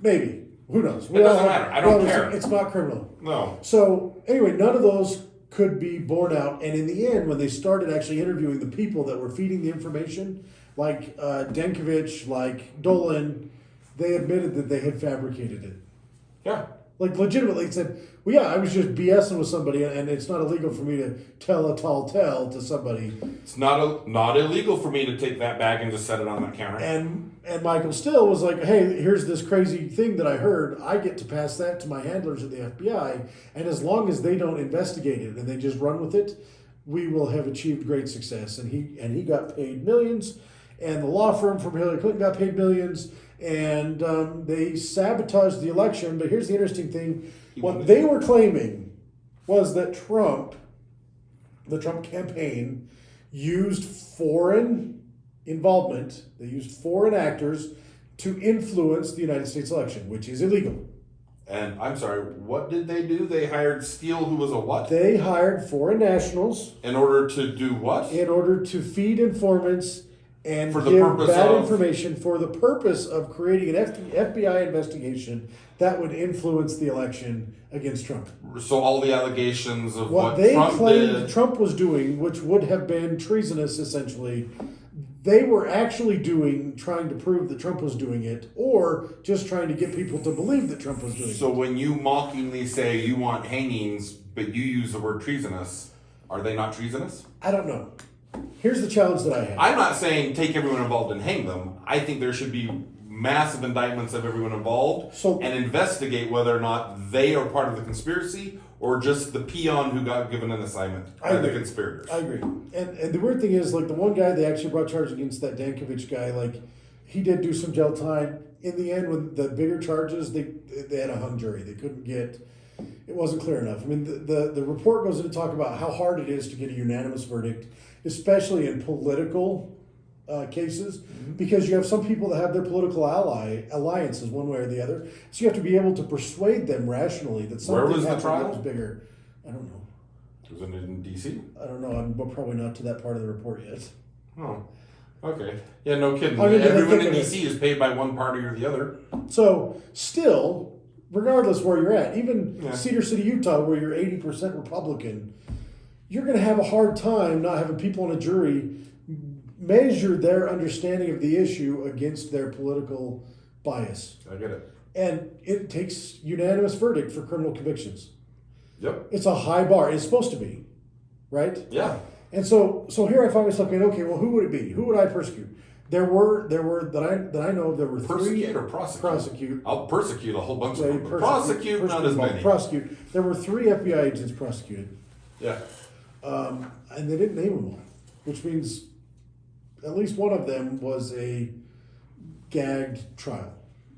Maybe. Who knows? It doesn't matter. I don't care. It's not criminal. No. So anyway, none of those could be borne out. And in the end, when they started actually interviewing the people that were feeding the information, like Denkovich, like Dolan, they admitted that they had fabricated it. Yeah. Like legitimately said, well, yeah, I was just BSing with somebody, and it's not illegal for me to tell a tall tale to somebody. It's not illegal for me to take that bag and just set it on that counter. And Michael Still was like, hey, here's this crazy thing that I heard. I get to pass that to my handlers at the FBI, and as long as they don't investigate it and they just run with it, we will have achieved great success. And he got paid millions, and the law firm from Hillary Clinton got paid millions, and they sabotaged the election. But here's the interesting thing. What they were claiming was that the Trump campaign, used foreign involvement. They used foreign actors to influence the United States election, which is illegal. And I'm sorry, what did they do? They hired Steele, who was a what? They hired foreign nationals. In order to do what? In order to feed informants and for the give purpose bad of information for the purpose of creating an FBI investigation that would influence the election against Trump. So all the allegations of What what they Trump claimed did. Trump was doing, which would have been treasonous essentially, they were actually trying to prove that Trump was doing it, or just trying to get people to believe that Trump was doing it. So when you mockingly say you want hangings, but you use the word treasonous, are they not treasonous? I don't know. Here's the challenge that I have. I'm not saying take everyone involved and hang them. I think there should be massive indictments of everyone involved and investigate whether or not they are part of the conspiracy or just the peon who got given an assignment by the conspirators. I agree. And the weird thing is, like, the one guy they actually brought charges against, that Dankovich guy, like, he did do some jail time. In the end, with the bigger charges, they had a hung jury. They couldn't get, it wasn't clear enough. I mean, the report goes into talk about how hard it is to get a unanimous verdict, especially in political cases, because you have some people that have their political alliances one way or the other. So you have to be able to persuade them rationally that something Where was the happened trial? that was bigger. I don't know. Was it in D.C.? I don't know. I'm probably not to that part of the report yet. Oh, okay. Yeah, no kidding. I mean, Everyone in think of D.C. is paid by one party or the other. So still, regardless where you're at, even Yeah. Cedar City, Utah, where you're 80% Republican, you're going to have a hard time not having people on a jury measure their understanding of the issue against their political bias. I get it. And it takes unanimous verdict for criminal convictions. Yep. It's a high bar. It's supposed to be, right? Yeah. And so here I find myself going, okay, well, who would it be? Who would I persecute? There were that I know there were Persecute three. or prosecute? Prosecute. I'll persecute a whole bunch Say of people. Prosecute not as many. Prosecute. There were 3 FBI agents prosecuted. Yeah. And they didn't name them all, which means at least one of them was a gagged trial,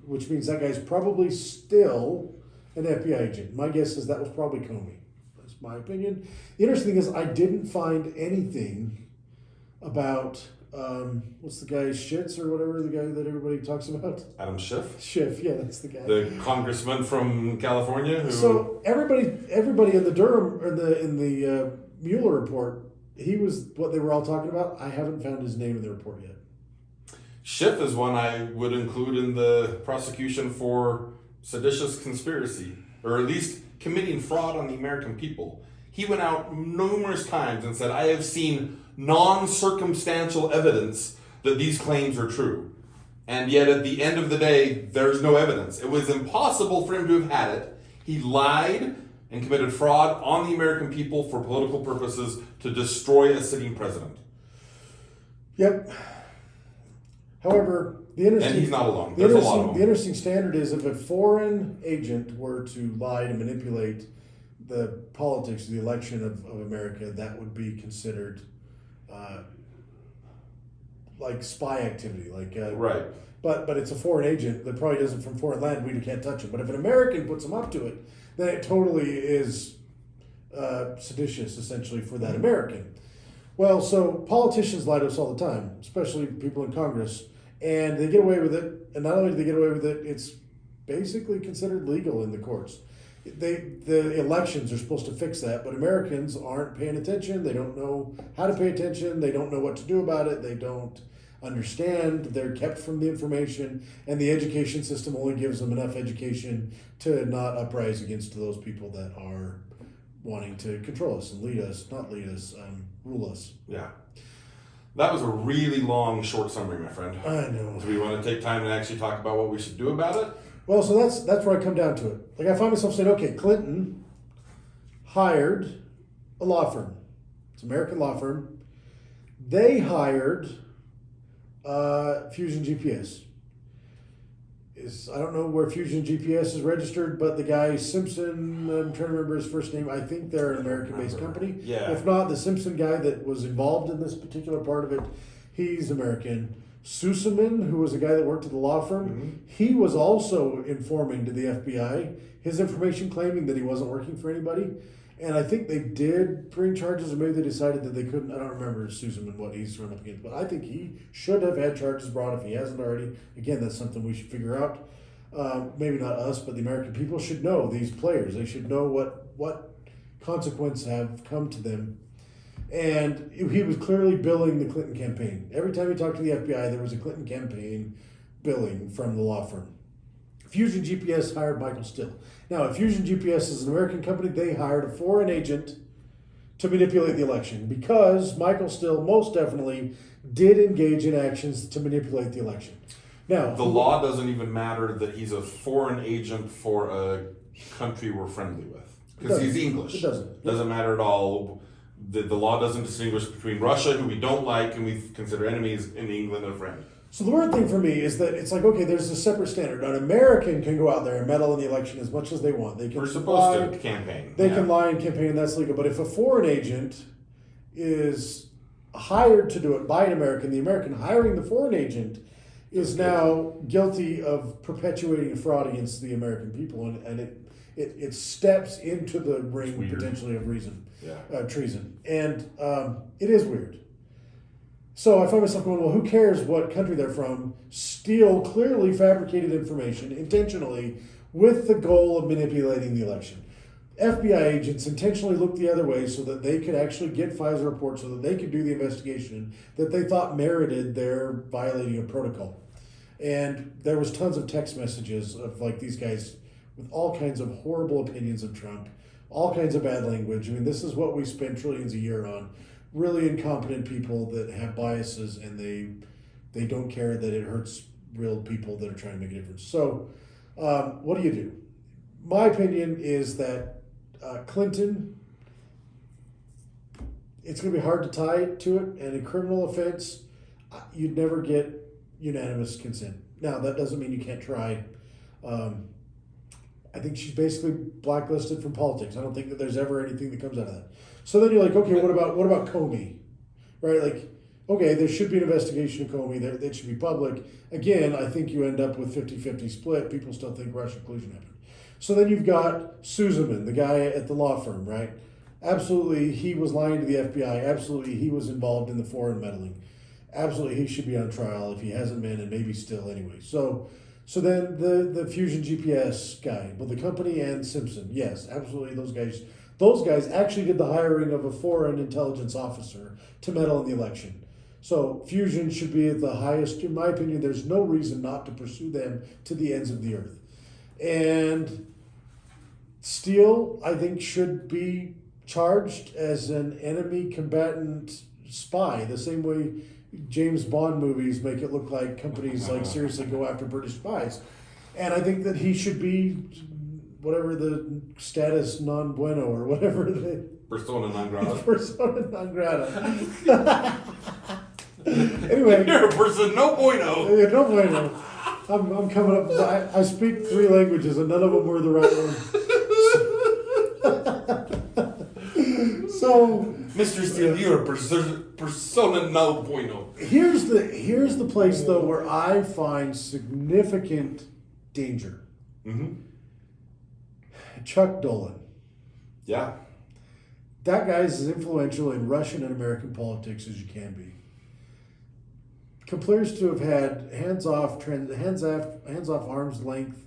which means that guy's probably still an FBI agent. My guess is that was probably Comey. That's my opinion. The interesting thing is I didn't find anything about, what's the guy, Schitz or whatever, the guy that everybody talks about? Adam Schiff? Schiff, yeah, that's the guy. The congressman from California who... So everybody in the Durham, or in the Mueller report, he was what they were all talking about. I haven't found his name in the report yet. Schiff is one I would include in the prosecution for seditious conspiracy, or at least committing fraud on the American people. He went out numerous times and said, I have seen non-circumstantial evidence that these claims are true. And yet at the end of the day, there's no evidence. It was impossible for him to have had it. He lied and committed fraud on the American people for political purposes to destroy a sitting president. Yep. However, and he's not alone. There's a lot of them. The interesting standard is if a foreign agent were to lie to manipulate the politics of the election of America, that would be considered like spy activity. Right. But it's a foreign agent that probably doesn't from foreign land. We can't touch it. But if an American puts them up to it, then it totally is seditious, essentially, for that American. Well, so politicians lie to us all the time, especially people in Congress, and they get away with it. And not only do they get away with it, it's basically considered legal in the courts. The elections are supposed to fix that, but Americans aren't paying attention. They don't know how to pay attention. They don't know what to do about it. They don't understand. They're kept from the information, and the education system only gives them enough education to not uprise against those people that are wanting to control us and rule us. Yeah. That was a really long, short summary, my friend. I know. Do we want to take time and actually talk about what we should do about it? Well, so that's where I come down to it. Like, I find myself saying, okay, Clinton hired a law firm. It's an American law firm. They hired Fusion GPS. I don't know where Fusion GPS is registered, but the guy Simpson, I'm trying to remember his first name. I think they're an American-based company. Yeah. If not, the Simpson guy that was involved in this particular part of it, he's American. Sussman, who was a guy that worked at the law firm, he was also informing to the FBI. His information claiming that he wasn't working for anybody. And I think they did bring charges, or maybe they decided that they couldn't. I don't remember Sussman what he's run up against, but I think he should have had charges brought if he hasn't already. Again, that's something we should figure out. Maybe not us, but the American people should know these players. They should know what consequences have come to them. And he was clearly billing the Clinton campaign. Every time he talked to the FBI, there was a Clinton campaign billing from the law firm. Fusion GPS hired Michael Still. Now, if Fusion GPS is an American company, they hired a foreign agent to manipulate the election because Michael Still most definitely did engage in actions to manipulate the election. Now, the law doesn't even matter that he's a foreign agent for a country we're friendly with because he's English. It doesn't. Doesn't matter at all. The law doesn't distinguish between Russia, who we don't like and we consider enemies, and England a friend. So the weird thing for me is that it's like, okay, there's a separate standard. An American can go out there and meddle in the election as much as they want. They can We're supposed to campaign. They can lie and campaign, and that's legal. But if a foreign agent is hired to do it by an American, the American hiring the foreign agent is now guilty of perpetuating a fraud against the American people, and it steps into the ring potentially of treason. And it is weird. So I find myself going, well, who cares what country they're from? Steal clearly fabricated information intentionally with the goal of manipulating the election. FBI agents intentionally looked the other way so that they could actually get FISA reports so that they could do the investigation that they thought merited their violating of protocol. And there was tons of text messages of like these guys with all kinds of horrible opinions of Trump, all kinds of bad language. I mean, this is what we spend trillions a year on. Really incompetent people that have biases, and they don't care that it hurts real people that are trying to make a difference. So what do you do? My opinion is that Clinton, it's going to be hard to tie it to it, and a criminal offense, you'd never get unanimous consent. Now, that doesn't mean you can't try. I think she's basically blacklisted from politics. I don't think that there's ever anything that comes out of that. So then you're like, okay, what about Comey? Right? Like, okay, there should be an investigation of Comey. That should be public. Again, I think you end up with 50-50 split. People still think Russian collusion happened. So then you've got Sussman, the guy at the law firm, right? Absolutely, he was lying to the FBI. Absolutely, he was involved in the foreign meddling. Absolutely, he should be on trial if he hasn't been, and maybe still anyway. So then the Fusion GPS guy, well, the company and Simpson, yes, absolutely, those guys actually did the hiring of a foreign intelligence officer to meddle in the election. So Fusion should be at the highest, in my opinion. There's no reason not to pursue them to the ends of the earth. And Steele, I think, should be charged as an enemy combatant spy, the same way James Bond movies make it look like companies like seriously go after British spies. And I think that he should be whatever the status non bueno or whatever the Persona non grata. Persona non grata. Anyway, you're a person no bueno. No bueno. I'm coming up. I speak 3 languages and none of them were the right one. So, Mr. Steele, you're a persona no bueno. Here's the place though where I find significant danger. Mm-hmm. Chuck Dolan. Yeah. That guy's as influential in Russian and American politics as you can be. Appears to have had hands-off arm's length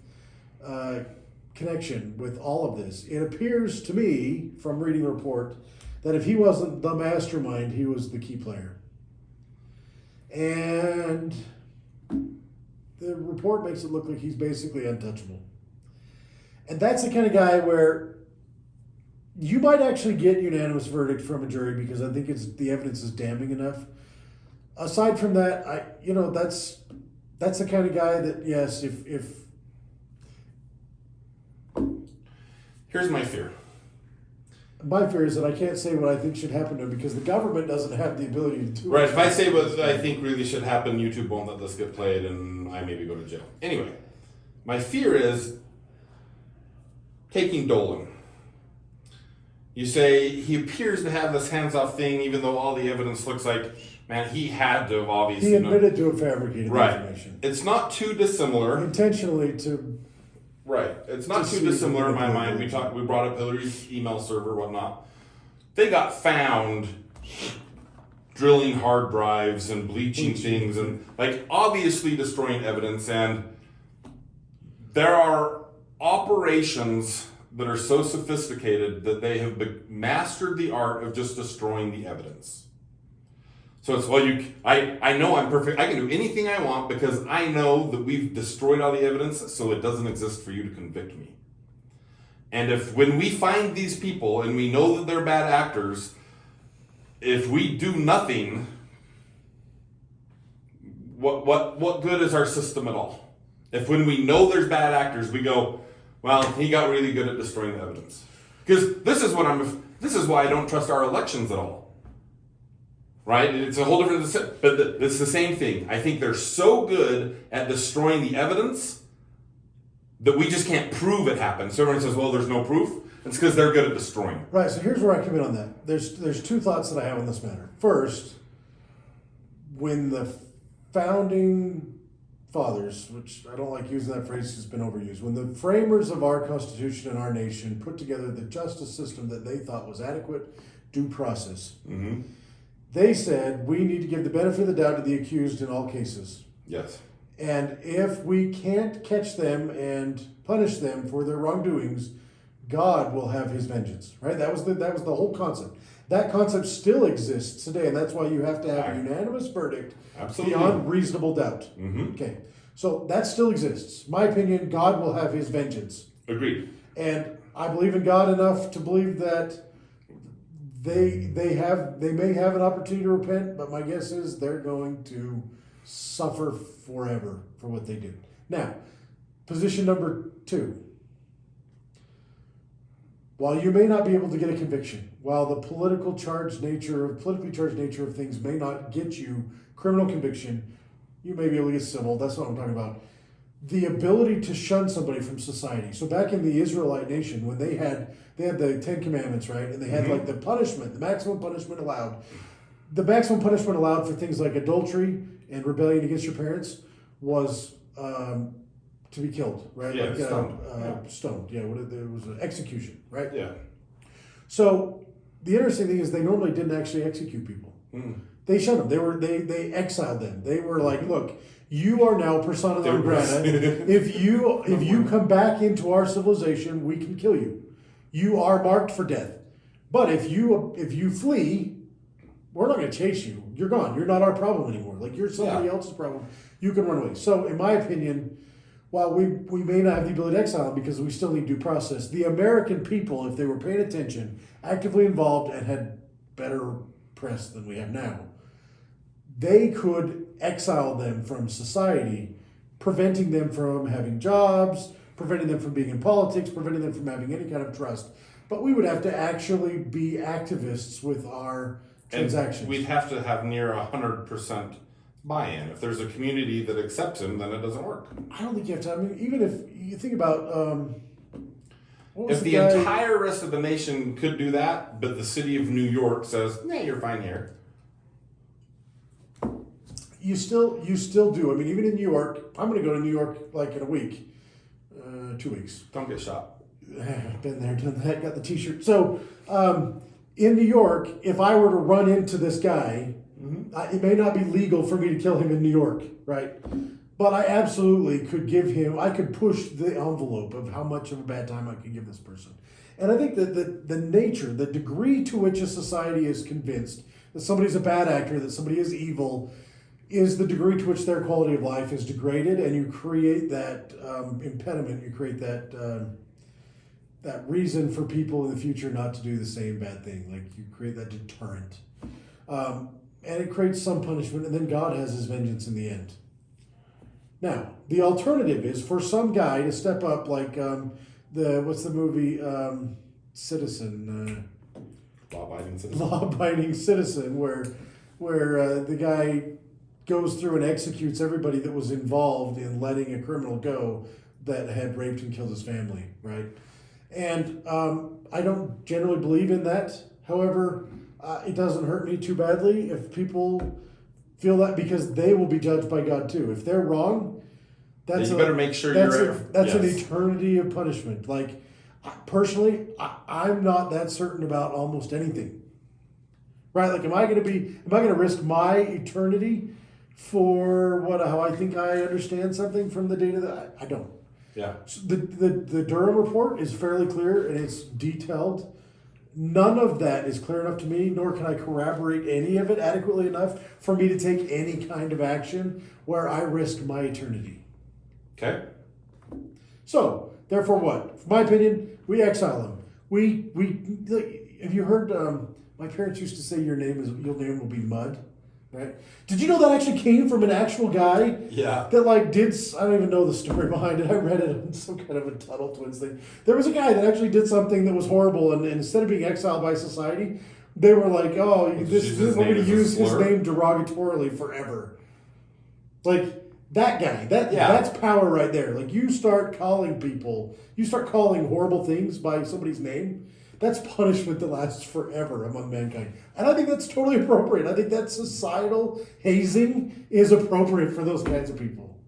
connection with all of this. It appears to me, from reading the report, that if he wasn't the mastermind, he was the key player. And the report makes it look like he's basically untouchable. And that's the kind of guy where you might actually get unanimous verdict from a jury because I think the evidence is damning enough. Aside from that, that's the kind of guy that, yes, if Here's my fear. My fear is that I can't say what I think should happen to him because the government doesn't have the ability to do it. Right, if I say what I think really should happen, YouTube won't let this get played and I maybe go to jail. Anyway, my fear is taking Dolan. You say he appears to have this hands-off thing even though all the evidence looks like, man, he had to have obviously... He admitted to have fabricated the information. It's not too dissimilar. Intentionally to... Right. It's not too dissimilar in my mind. We brought up Hillary's email server, whatnot. They got found drilling hard drives and bleaching things and like obviously destroying evidence. And there are operations that are so sophisticated that they have mastered the art of just destroying the evidence. So it's, I know I'm perfect. I can do anything I want because I know that we've destroyed all the evidence so it doesn't exist for you to convict me. And when we find these people and we know that they're bad actors, if we do nothing, what good is our system at all? If when we know there's bad actors, we go, well, he got really good at destroying the evidence. Because this is why I don't trust our elections at all. Right? It's a whole different, but it's the same thing. I think they're so good at destroying the evidence that we just can't prove it happened. So everyone says, well, there's no proof. It's because they're good at destroying. Right, so here's where I come in on that. There's two thoughts that I have on this matter. First, when the founding fathers, which I don't like using that phrase, it's been overused, when the framers of our Constitution and our nation put together the justice system that they thought was adequate due process, they said we need to give the benefit of the doubt to the accused in all cases. Yes. And if we can't catch them and punish them for their wrongdoings, God will have his vengeance. Right? That was the whole concept. That concept still exists today, and that's why you have to have a unanimous verdict beyond reasonable doubt. Okay. So that still exists. My opinion, God will have his vengeance. Agreed. And I believe in God enough to believe that they may have an opportunity to repent, but my guess is they're going to suffer forever for what they did. Now, position number 2. While you may not be able to get a conviction, while the politically charged nature of things may not get you criminal conviction, you may be able to get civil. That's what I'm talking about. The ability to shun somebody from society. So back in the Israelite nation, when they had the 10 Commandments, right? And they had like the punishment, the maximum punishment allowed. The maximum punishment allowed for things like adultery and rebellion against your parents was to be killed, right? Yeah, like, stoned. Stoned. Yeah, there was an execution, right? Yeah. So the interesting thing is they normally didn't actually execute people. They shunned them. They exiled them. They were like, look, you are now persona non grata. If you come back into our civilization, we can kill you. You are marked for death. But if you flee, we're not going to chase you. You're gone. You're not our problem anymore. Like you're somebody else's problem. You can run away. So in my opinion, while we may not have the ability to exile because we still need due process, the American people, if they were paying attention, actively involved, and had better press than we have now, they could exile them from society, preventing them from having jobs, preventing them from being in politics, preventing them from having any kind of trust. But we would have to actually be activists with our transactions. And we'd have to have near 100% buy-in. If there's a community that accepts him, then it doesn't work. I don't think you have to. I mean, even if you think about... if the entire rest of the nation could do that, but the city of New York says, "Yeah, you're fine here," you still do. I mean, even in New York, I'm going to go to New York like in a week, 2 weeks. Don't get shot. Been there, done that. Got the T-shirt. So in New York, if I were to run into this guy, it may not be legal for me to kill him in New York, right? But I absolutely could give him, I could push the envelope of how much of a bad time I could give this person. And I think that the nature, the degree to which a society is convinced that somebody's a bad actor, that somebody is evil, is the degree to which their quality of life is degraded, and you create that impediment, you create that reason for people in the future not to do the same bad thing. Like you create that deterrent. And it creates some punishment, and then God has his vengeance in the end. Now, the alternative is for some guy to step up, like what's the movie Citizen? Law-abiding citizen. Law-abiding citizen, where the guy goes through and executes everybody that was involved in letting a criminal go that had raped and killed his family, right? And I don't generally believe in that. However, it doesn't hurt me too badly if people feel that, because they will be judged by God too. If they're wrong, you better make sure that's an eternity of punishment. Like personally, I'm not that certain about almost anything. Right? Like, am I going to risk my eternity for how I think I understand something from the data that I don't? Yeah. The Durham Report is fairly clear and it's detailed. None of that is clear enough to me, nor can I corroborate any of it adequately enough for me to take any kind of action where I risk my eternity. Okay. So, therefore what? In my opinion, we exile them. Have you heard, my parents used to say your name will be mud, right? Did you know that actually came from an actual guy? Yeah. That I don't even know the story behind it. I read it on some kind of a Tuttle Twins thing. There was a guy that actually did something that was horrible, and instead of being exiled by society, they were like, oh, we're going to use his name derogatorily forever. Like, that guy, that's power right there. Like, you start calling horrible things by somebody's name, that's punishment that lasts forever among mankind. And I think that's totally appropriate. I think that societal hazing is appropriate for those kinds of people.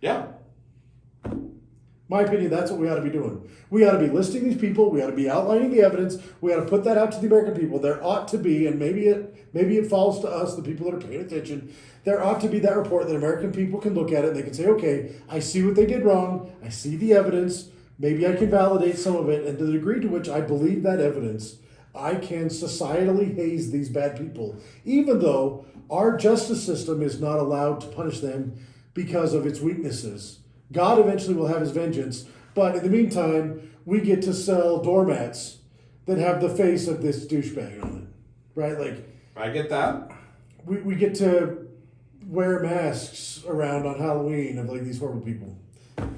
Yeah. My opinion, that's what we ought to be doing. We ought to be listing these people. We ought to be outlining the evidence. We ought to put that out to the American people. There ought to be, and maybe it falls to us, the people that are paying attention, there ought to be that report that American people can look at it and they can say, okay, I see what they did wrong. I see the evidence. Maybe I can validate some of it, and to the degree to which I believe that evidence, I can societally haze these bad people, even though our justice system is not allowed to punish them because of its weaknesses. God eventually will have his vengeance, but in the meantime, we get to sell doormats that have the face of this douchebag on it, right? Like, I get that. We get to wear masks around on Halloween of like these horrible people.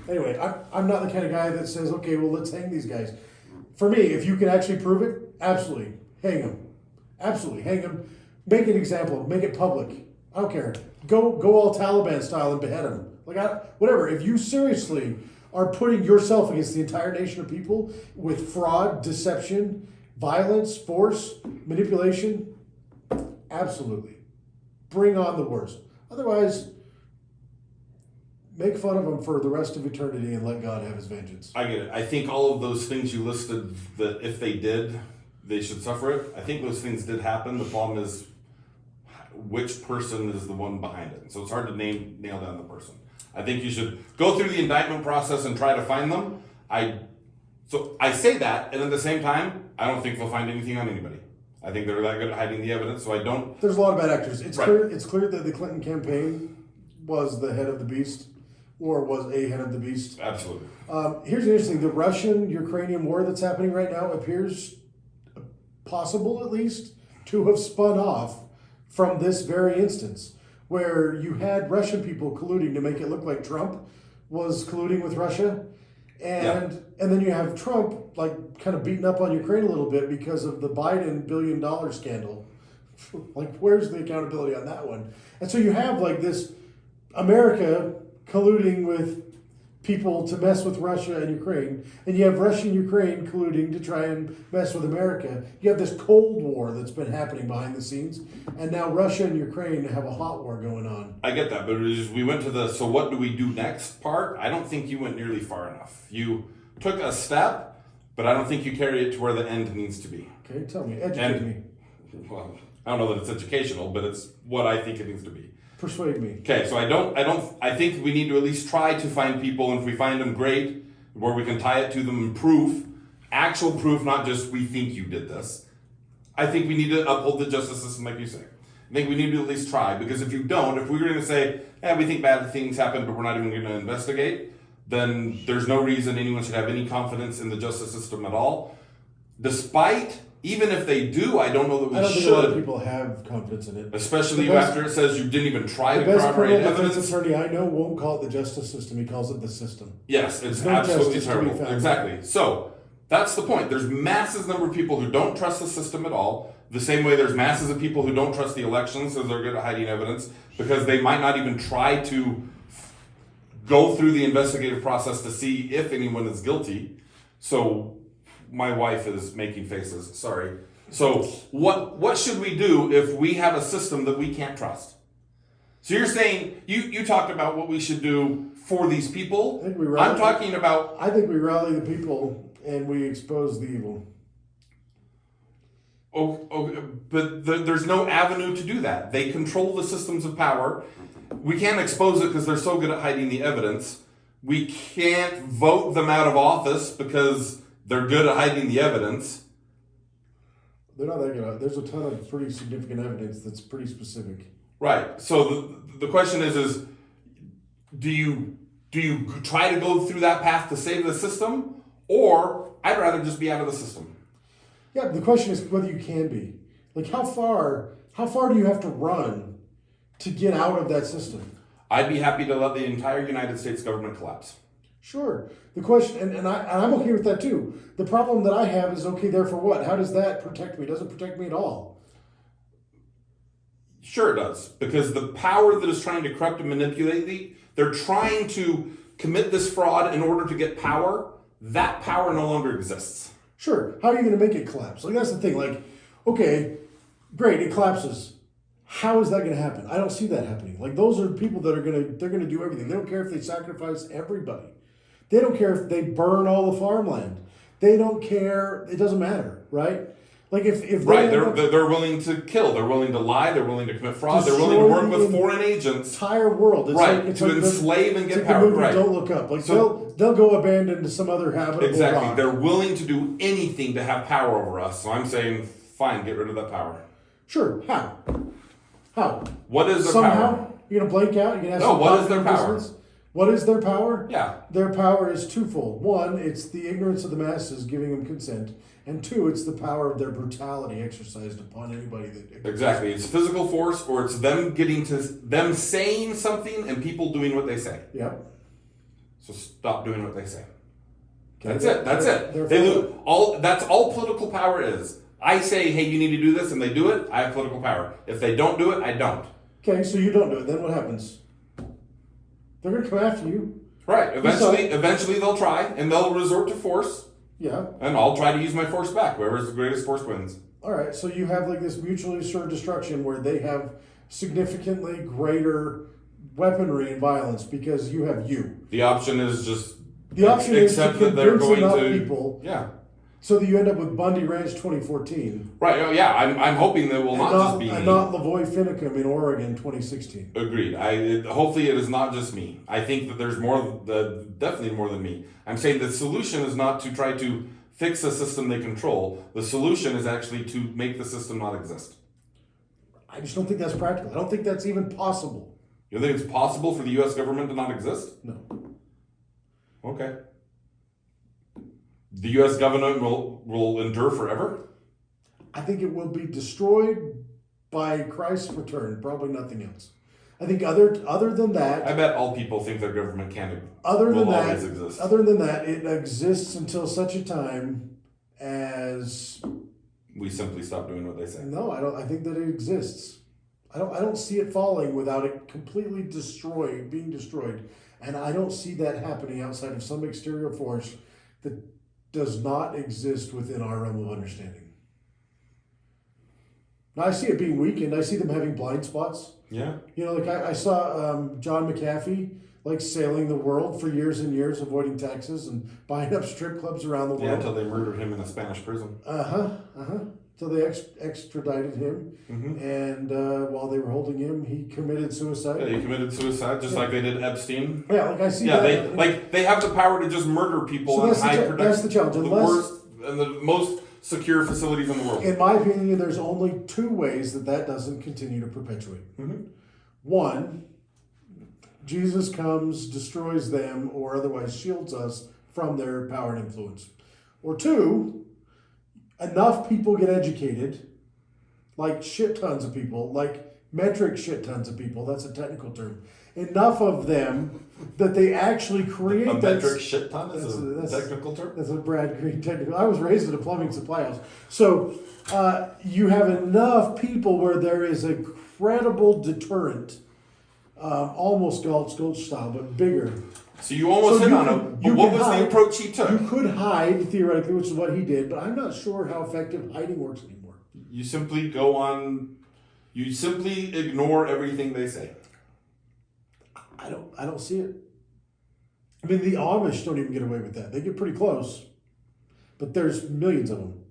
Anyway, I'm not the kind of guy that says, okay, well, let's hang these guys. For me, if you can actually prove it, absolutely, hang them. Absolutely, hang them. Make an example. Make it public. I don't care. Go all Taliban style and behead them. Whatever. If you seriously are putting yourself against the entire nation of people with fraud, deception, violence, force, manipulation, absolutely. Bring on the worst. Otherwise, make fun of them for the rest of eternity and let God have his vengeance. I get it. I think all of those things you listed, that if they did, they should suffer it. I think those things did happen. The problem is which person is the one behind it. So it's hard to nail down the person. I think you should go through the indictment process and try to find them. So I say that, and at the same time, I don't think they'll find anything on anybody. I think they're that good at hiding the evidence, so I don't. There's a lot of bad actors. It's right. clear that the Clinton campaign was the head of the beast, or was a head of the beast. Absolutely. Here's interesting. The Russian-Ukrainian war that's happening right now appears possible, at least, to have spun off from this very instance, where you had Russian people colluding to make it look like Trump was colluding with Russia. And then you have Trump like kind of beating up on Ukraine a little bit because of the Biden $1 billion scandal. Like, where's the accountability on that one? And so you have like this America colluding with people to mess with Russia and Ukraine, and you have Russia and Ukraine colluding to try and mess with America. You have this Cold War that's been happening behind the scenes, and now Russia and Ukraine have a hot war going on. I get that, but we went to the so what do we do next part. I don't think you went nearly far enough. You took a step, but I don't think you carried it to where the end needs to be. Okay, tell me, educate me. Well, I don't know that it's educational, but it's what I think it needs to be. Persuade me. Okay, so I think we need to at least try to find people, and if we find them, great, where we can tie it to them proof, actual proof, not just we think you did this. I think we need to uphold the justice system like you say. I think we need to at least try, because if you don't, if we're going to say, we think bad things happen, but we're not even going to investigate, then there's no reason anyone should have any confidence in the justice system at all. Despite, even if they do, I don't know that we I don't think should. a lot of people have confidence in it. Especially after it says you didn't even try to corroborate corroborate evidence. The best evidence. attorney I know won't call it the justice system. He calls it the system. Yes, it's No absolutely justice to be terrible. found. Exactly. So that's the point. There's masses number of people who don't trust the system at all. The same way there's masses of people who don't trust the elections because they're good at hiding evidence, because they might not even try to go through the investigative process to see if anyone is guilty. So my wife is making faces. Sorry. So what should we do if we have a system that we can't trust? So you're saying you talked about what we should do for these people. I think we I'm talking about. I think we rally the people and we expose the evil. But there's no avenue to do that. They control the systems of power. We can't expose it because they're so good at hiding the evidence. We can't vote them out of office because they're good at hiding the evidence. They're not that good. There's a ton of pretty significant evidence that's pretty specific. Right. So the question is do you try to go through that path to save the system, or I'd rather just be out of the system? Yeah, the question is whether you can be. Like how far do you have to run to get out of that system? I'd be happy to let the entire United States government collapse. Sure. The question, and I'm okay with that too. The problem that I have is, okay, there for what? How does that protect me? It doesn't protect me at all. Sure it does, because the power that is trying to corrupt and manipulate, they're trying to commit this fraud in order to get power. That power no longer exists. Sure. How are you going to make it collapse? Like that's the thing. Like, okay, great, it collapses. How is that going to happen? I don't see that happening. Like those are people that are going to do everything. They don't care if they sacrifice everybody. They don't care if they burn all the farmland. They don't care. It doesn't matter, right? Like if right, they're willing to kill. They're willing to lie. They're willing to commit fraud. They're willing to work with foreign agents. Entire world, it's right? Like, to enslave and get it's power. Like the movie right. Don't Look Up. Like so, they'll go abandoned to some other habitable exactly. rock. They're willing to do anything to have power over us. So I'm saying, fine, get rid of that power. Sure. How? What is their Somehow, power? you're gonna blank out. You're gonna have No. some What is their cognitive power? dissonance? What is their power? Yeah. Their power is twofold. One, it's the ignorance of the masses giving them consent. And two, it's the power of their brutality exercised upon anybody that... Exactly. It's physical force, or it's them saying something and people doing what they say. Yeah. So stop doing what they say. Okay. That's it. They lose all. That's all political power is. I say, hey, you need to do this, and they do it. I have political power. If they don't do it, I don't. Okay, so you don't do it. Then what happens? They're going to come after you. Right. Eventually they'll try, and they'll resort to force. Yeah. And I'll try to use my force back. Whoever's the greatest force wins. All right, so you have like this mutually assured destruction where they have significantly greater weaponry and violence because you have you. The option is just the option is to convince enough to people. Yeah. So that you end up with Bundy Ranch 2014. Right. Oh, yeah. I'm hoping that will not just be me. And not Lavoy Finicum in Oregon 2016. Agreed. Hopefully it is not just me. I think that there's definitely more than me. I'm saying the solution is not to try to fix a system they control. The solution is actually to make the system not exist. I just don't think that's practical. I don't think that's even possible. You think it's possible for the U.S. government to not exist? No. Okay. The U.S. government will endure forever? I think it will be destroyed by Christ's return, probably nothing else. I think other than that... I bet all people think their government always exist. Other than that, it exists until such a time as... we simply stop doing what they say. No, I think that it exists. I don't see it falling without it completely being destroyed. And I don't see that happening outside of some exterior force that does not exist within our realm of understanding. Now, I see it being weakened. I see them having blind spots. Yeah. You know, like I saw John McAfee, like sailing the world for years and years, avoiding taxes and buying up strip clubs around the world. Yeah, until they murdered him in a Spanish prison. So they extradited him, and while they were holding him, he committed suicide. Yeah, he committed suicide, just like they did Epstein. Yeah, like I see that. They have the power to just murder people So and hide that's the challenge. the worst and the most secure facilities in the world. In my opinion, there's only two ways that doesn't continue to perpetuate. Mm-hmm. One, Jesus comes, destroys them, or otherwise shields us from their power and influence. Or two, enough people get educated, like shit tons of people, like metric shit tons of people, that's a technical term, enough of them that they actually create A that. metric shit ton is a technical term? That's a Brad Green technical. I was raised in a plumbing supply house. So you have enough people where there is a credible deterrent, almost Gulch style, but bigger. So you almost hit on it. But what was the approach he took? You could hide, theoretically, which is what he did, but I'm not sure how effective hiding works anymore. You simply you simply ignore everything they say. I don't see it. I mean, the Amish don't even get away with that. They get pretty close, but there's millions of them.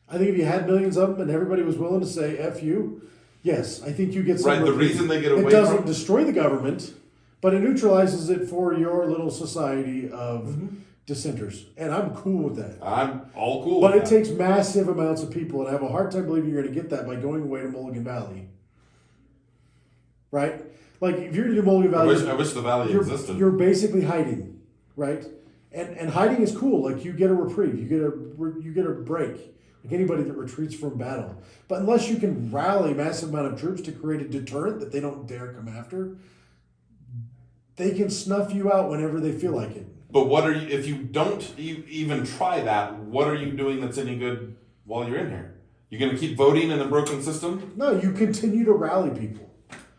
I think if you had millions of them and everybody was willing to say F you, yes, I think you get some. Right, the reason they get away from it doesn't destroy the government, but it neutralizes it for your little society of dissenters. And I'm cool with that. I'm all cool but with it takes massive amounts of people, and I have a hard time believing you're going to get that by going away to Mulligan Valley. Right? Like, if you're going to do Mulligan Valley... I wish the valley existed. You're basically hiding, right? And hiding is cool. Like, you get a reprieve. You get a break. Like anybody that retreats from battle. But unless you can rally a massive amount of troops to create a deterrent that they don't dare come after, they can snuff you out whenever they feel like it. But what are you, if you don't even try that, what are you doing that's any good while you're in here? You're going to keep voting in a broken system? No, you continue to rally people.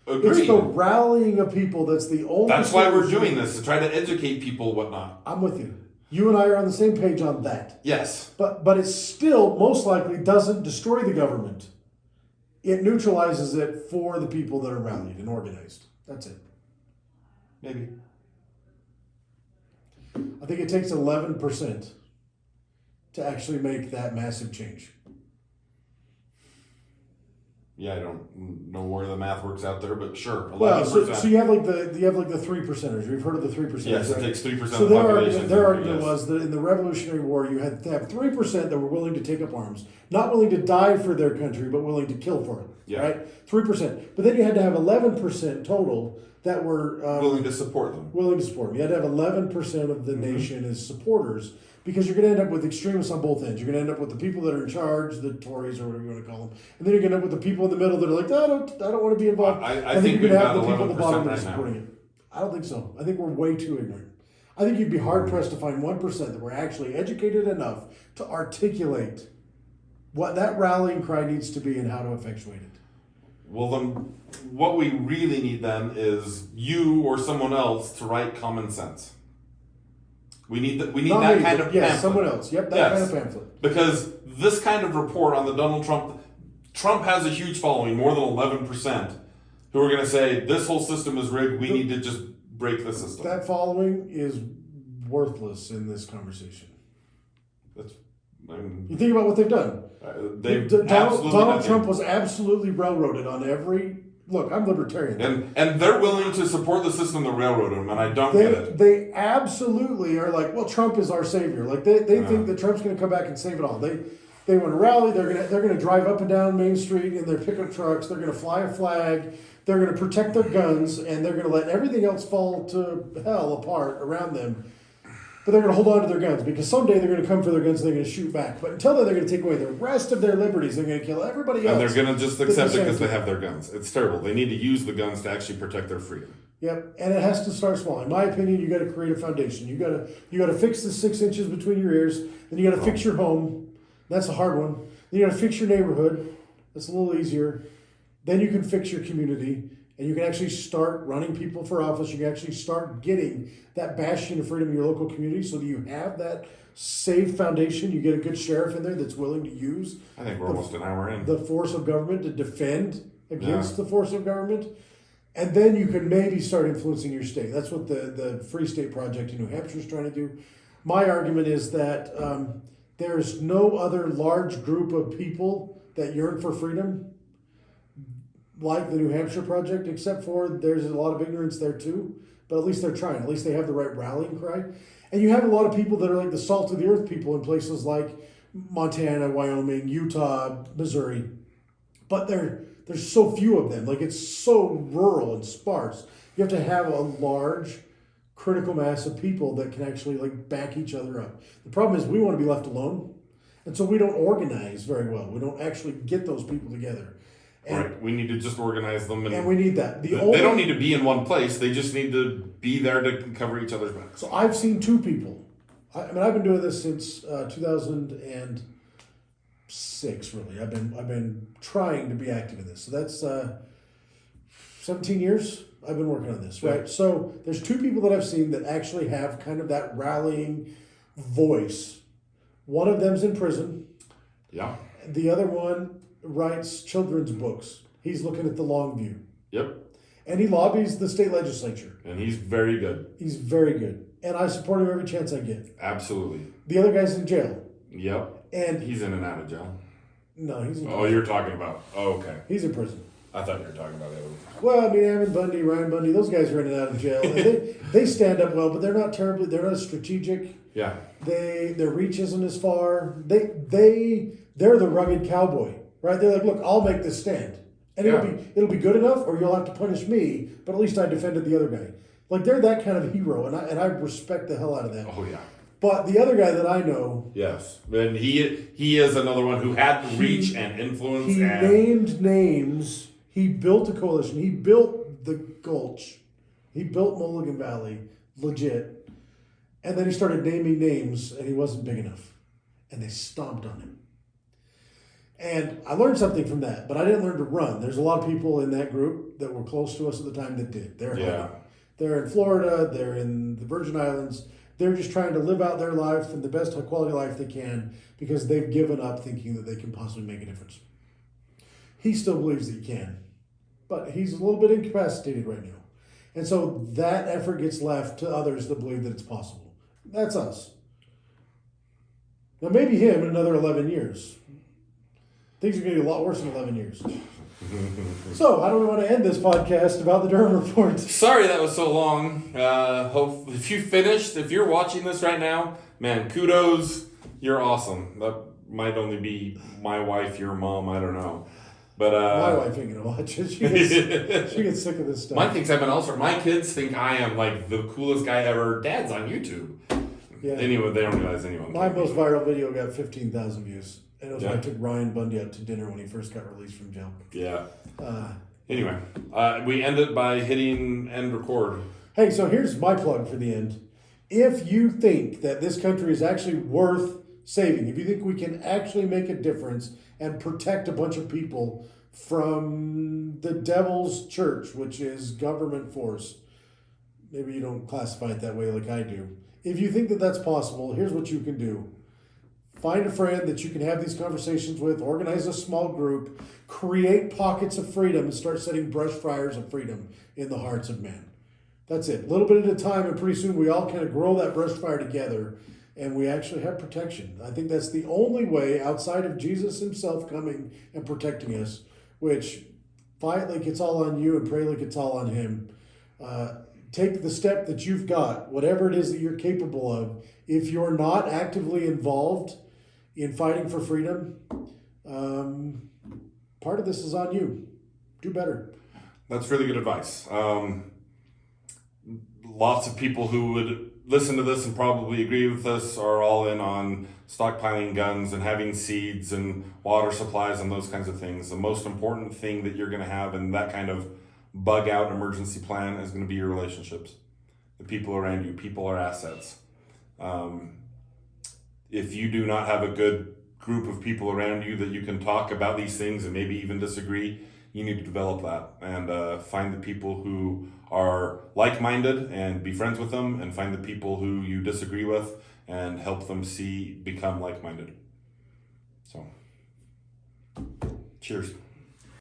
Agreed. It's the rallying of people that's the only... That's why we're doing this, to try to educate people, whatnot. I'm with you. You and I are on the same page on that. Yes. But it still, most likely, doesn't destroy the government. It neutralizes it for the people that are rallied and organized. That's it. Maybe. I think it takes 11% to actually make that massive change. Yeah, I don't know where the math works out there, but sure, 11%. Well, so you have like the 3%ers. You've heard of the 3%ers. Yes, right? it takes 3% so of the population. Their argument was that in the Revolutionary War, you had to have 3% that were willing to take up arms, not willing to die for their country, but willing to kill for it. Yeah. Right, 3%. But then you had to have 11% total that were willing to support them. Willing to support them. You had to have 11% of the nation as supporters, because you're going to end up with extremists on both ends. You're going to end up with the people that are in charge, the Tories or whatever you want to call them, and then you're going to end up with the people in the middle that are like, I don't want to be involved. I think you're we've going to have got the people at the bottom that are right supporting now. it. I don't think so. I think we're way too ignorant. I think you'd be hard pressed to find 1% that were actually educated enough to articulate what that rallying cry needs to be and how to effectuate it. Well, then, what we really need then is you or someone else to write common sense. We need that kind of pamphlet. Someone else. Yep, that kind of pamphlet. Because this kind of report on the Donald Trump has a huge following, more than 11%, who are going to say this whole system is rigged. We need to just break the system. That following is worthless in this conversation. You think about what they've done. Donald Trump was absolutely railroaded on every... Look, I'm libertarian. And they're willing to support the system that railroaded him, and I don't get it. They absolutely are like, well, Trump is our savior. Like they think that Trump's going to come back and save it all. They want to rally. They're going to drive up and down Main Street in their pickup trucks. They're going to fly a flag. They're going to protect their guns, and they're going to let everything else fall to hell apart around them. But they're going to hold on to their guns, because someday they're going to come for their guns and they're going to shoot back. But until then, they're going to take away the rest of their liberties. They're going to kill everybody else. And they're going to just accept it because they have their guns. It's terrible. They need to use the guns to actually protect their freedom. Yep, and it has to start small. In my opinion, you got to create a foundation. You got to fix the 6 inches between your ears. Then you got to fix your home. That's a hard one. Then you got to fix your neighborhood. That's a little easier. Then you can fix your community. And you can actually start running people for office. You can actually start getting that bastion of freedom in your local community, so that you have that safe foundation. You get a good sheriff in there that's willing to use. I think we're almost an hour in. The force of government to defend against the force of government. And then you can maybe start influencing your state. That's what the Free State Project in New Hampshire is trying to do. My argument is that there's no other large group of people that yearn for freedom like the New Hampshire Project, except for there's a lot of ignorance there too. But at least they're trying. At least they have the right rallying cry. And you have a lot of people that are like the salt of the earth people in places like Montana, Wyoming, Utah, Missouri. But there's so few of them. Like, it's so rural and sparse. You have to have a large critical mass of people that can actually like back each other up. The problem is we want to be left alone. And so we don't organize very well. We don't actually get those people together. And, right. We need to just organize them. And we need that. They don't need to be in one place. They just need to be there to cover each other's backs. So I've seen two people. I mean, I've been doing this since 2006, really. I've been trying to be active in this. So that's 17 years I've been working on this, right? Yeah. So there's two people that I've seen that actually have kind of that rallying voice. One of them's in prison. Yeah. The other one writes children's books. He's looking at the long view. Yep. And he lobbies the state legislature. And he's very good. He's very good. And I support him every chance I get. Absolutely. The other guy's in jail. Yep. And he's in and out of jail. No, he's in prison. Oh, you're talking about. Oh, okay. He's in prison. I thought you were talking about the other one. Well, I mean, Ammon Bundy, Ryan Bundy, those guys are in and out of jail. And they stand up well, but they're not as strategic. Yeah. Their reach isn't as far. They're the rugged cowboy, right? They're like, look, I'll make this stand. And it'll be good enough, or you'll have to punish me, but at least I defended the other guy. Like, they're that kind of hero, and I respect the hell out of that. Oh, yeah. But the other guy that I know... Yes. And he is another one who had reach and influence. He named names. He built a coalition. He built the Gulch. He built Mulligan Valley, legit. And then he started naming names, and he wasn't big enough. And they stomped on him. And I learned something from that, but I didn't learn to run. There's a lot of people in that group that were close to us at the time that did. They're in Florida. They're in the Virgin Islands. They're just trying to live out their life and the best quality life they can because they've given up thinking that they can possibly make a difference. He still believes that he can, but he's a little bit incapacitated right now. And so that effort gets left to others that believe that it's possible. That's us. Now, maybe him in another 11 years. Things are going to get a lot worse in 11 years. So, I don't want to end this podcast about the Durham Report. Sorry that was so long. If you finished, if you're watching this right now, man, kudos. You're awesome. That might only be my wife, your mom, I don't know. But my wife ain't going to watch it. She gets sick of this stuff. Mine thinks I'm an ulcer. My kids think I am like the coolest guy ever. Dad's on YouTube. Yeah. Anyway, they don't realize anyone. My most viral video got 15,000 views. And it was when I took Ryan Bundy out to dinner when he first got released from jail. Yeah. Anyway, we ended by hitting end record. Hey, so here's my plug for the end. If you think that this country is actually worth saving, if you think we can actually make a difference and protect a bunch of people from the devil's church, which is government force, maybe you don't classify it that way like I do. If you think that that's possible, here's what you can do. Find a friend that you can have these conversations with, organize a small group, create pockets of freedom, and start setting brush fires of freedom in the hearts of men. That's it. A little bit at a time, and pretty soon we all kind of grow that brush fire together, and we actually have protection. I think that's the only way outside of Jesus himself coming and protecting us, which fight like it's all on you and pray like it's all on him. Take the step that you've got, whatever it is that you're capable of. If you're not actively involved in fighting for freedom, part of this is on you. Do better. That's really good advice. Lots of people who would listen to this and probably agree with us are all in on stockpiling guns and having seeds and water supplies and those kinds of things. The most important thing that you're going to have in that kind of bug out emergency plan is going to be your relationships. The people around you. People are assets. If you do not have a good group of people around you that you can talk about these things and maybe even disagree, you need to develop that and find the people who are like-minded and be friends with them, and find the people who you disagree with and help them become like-minded. So, cheers.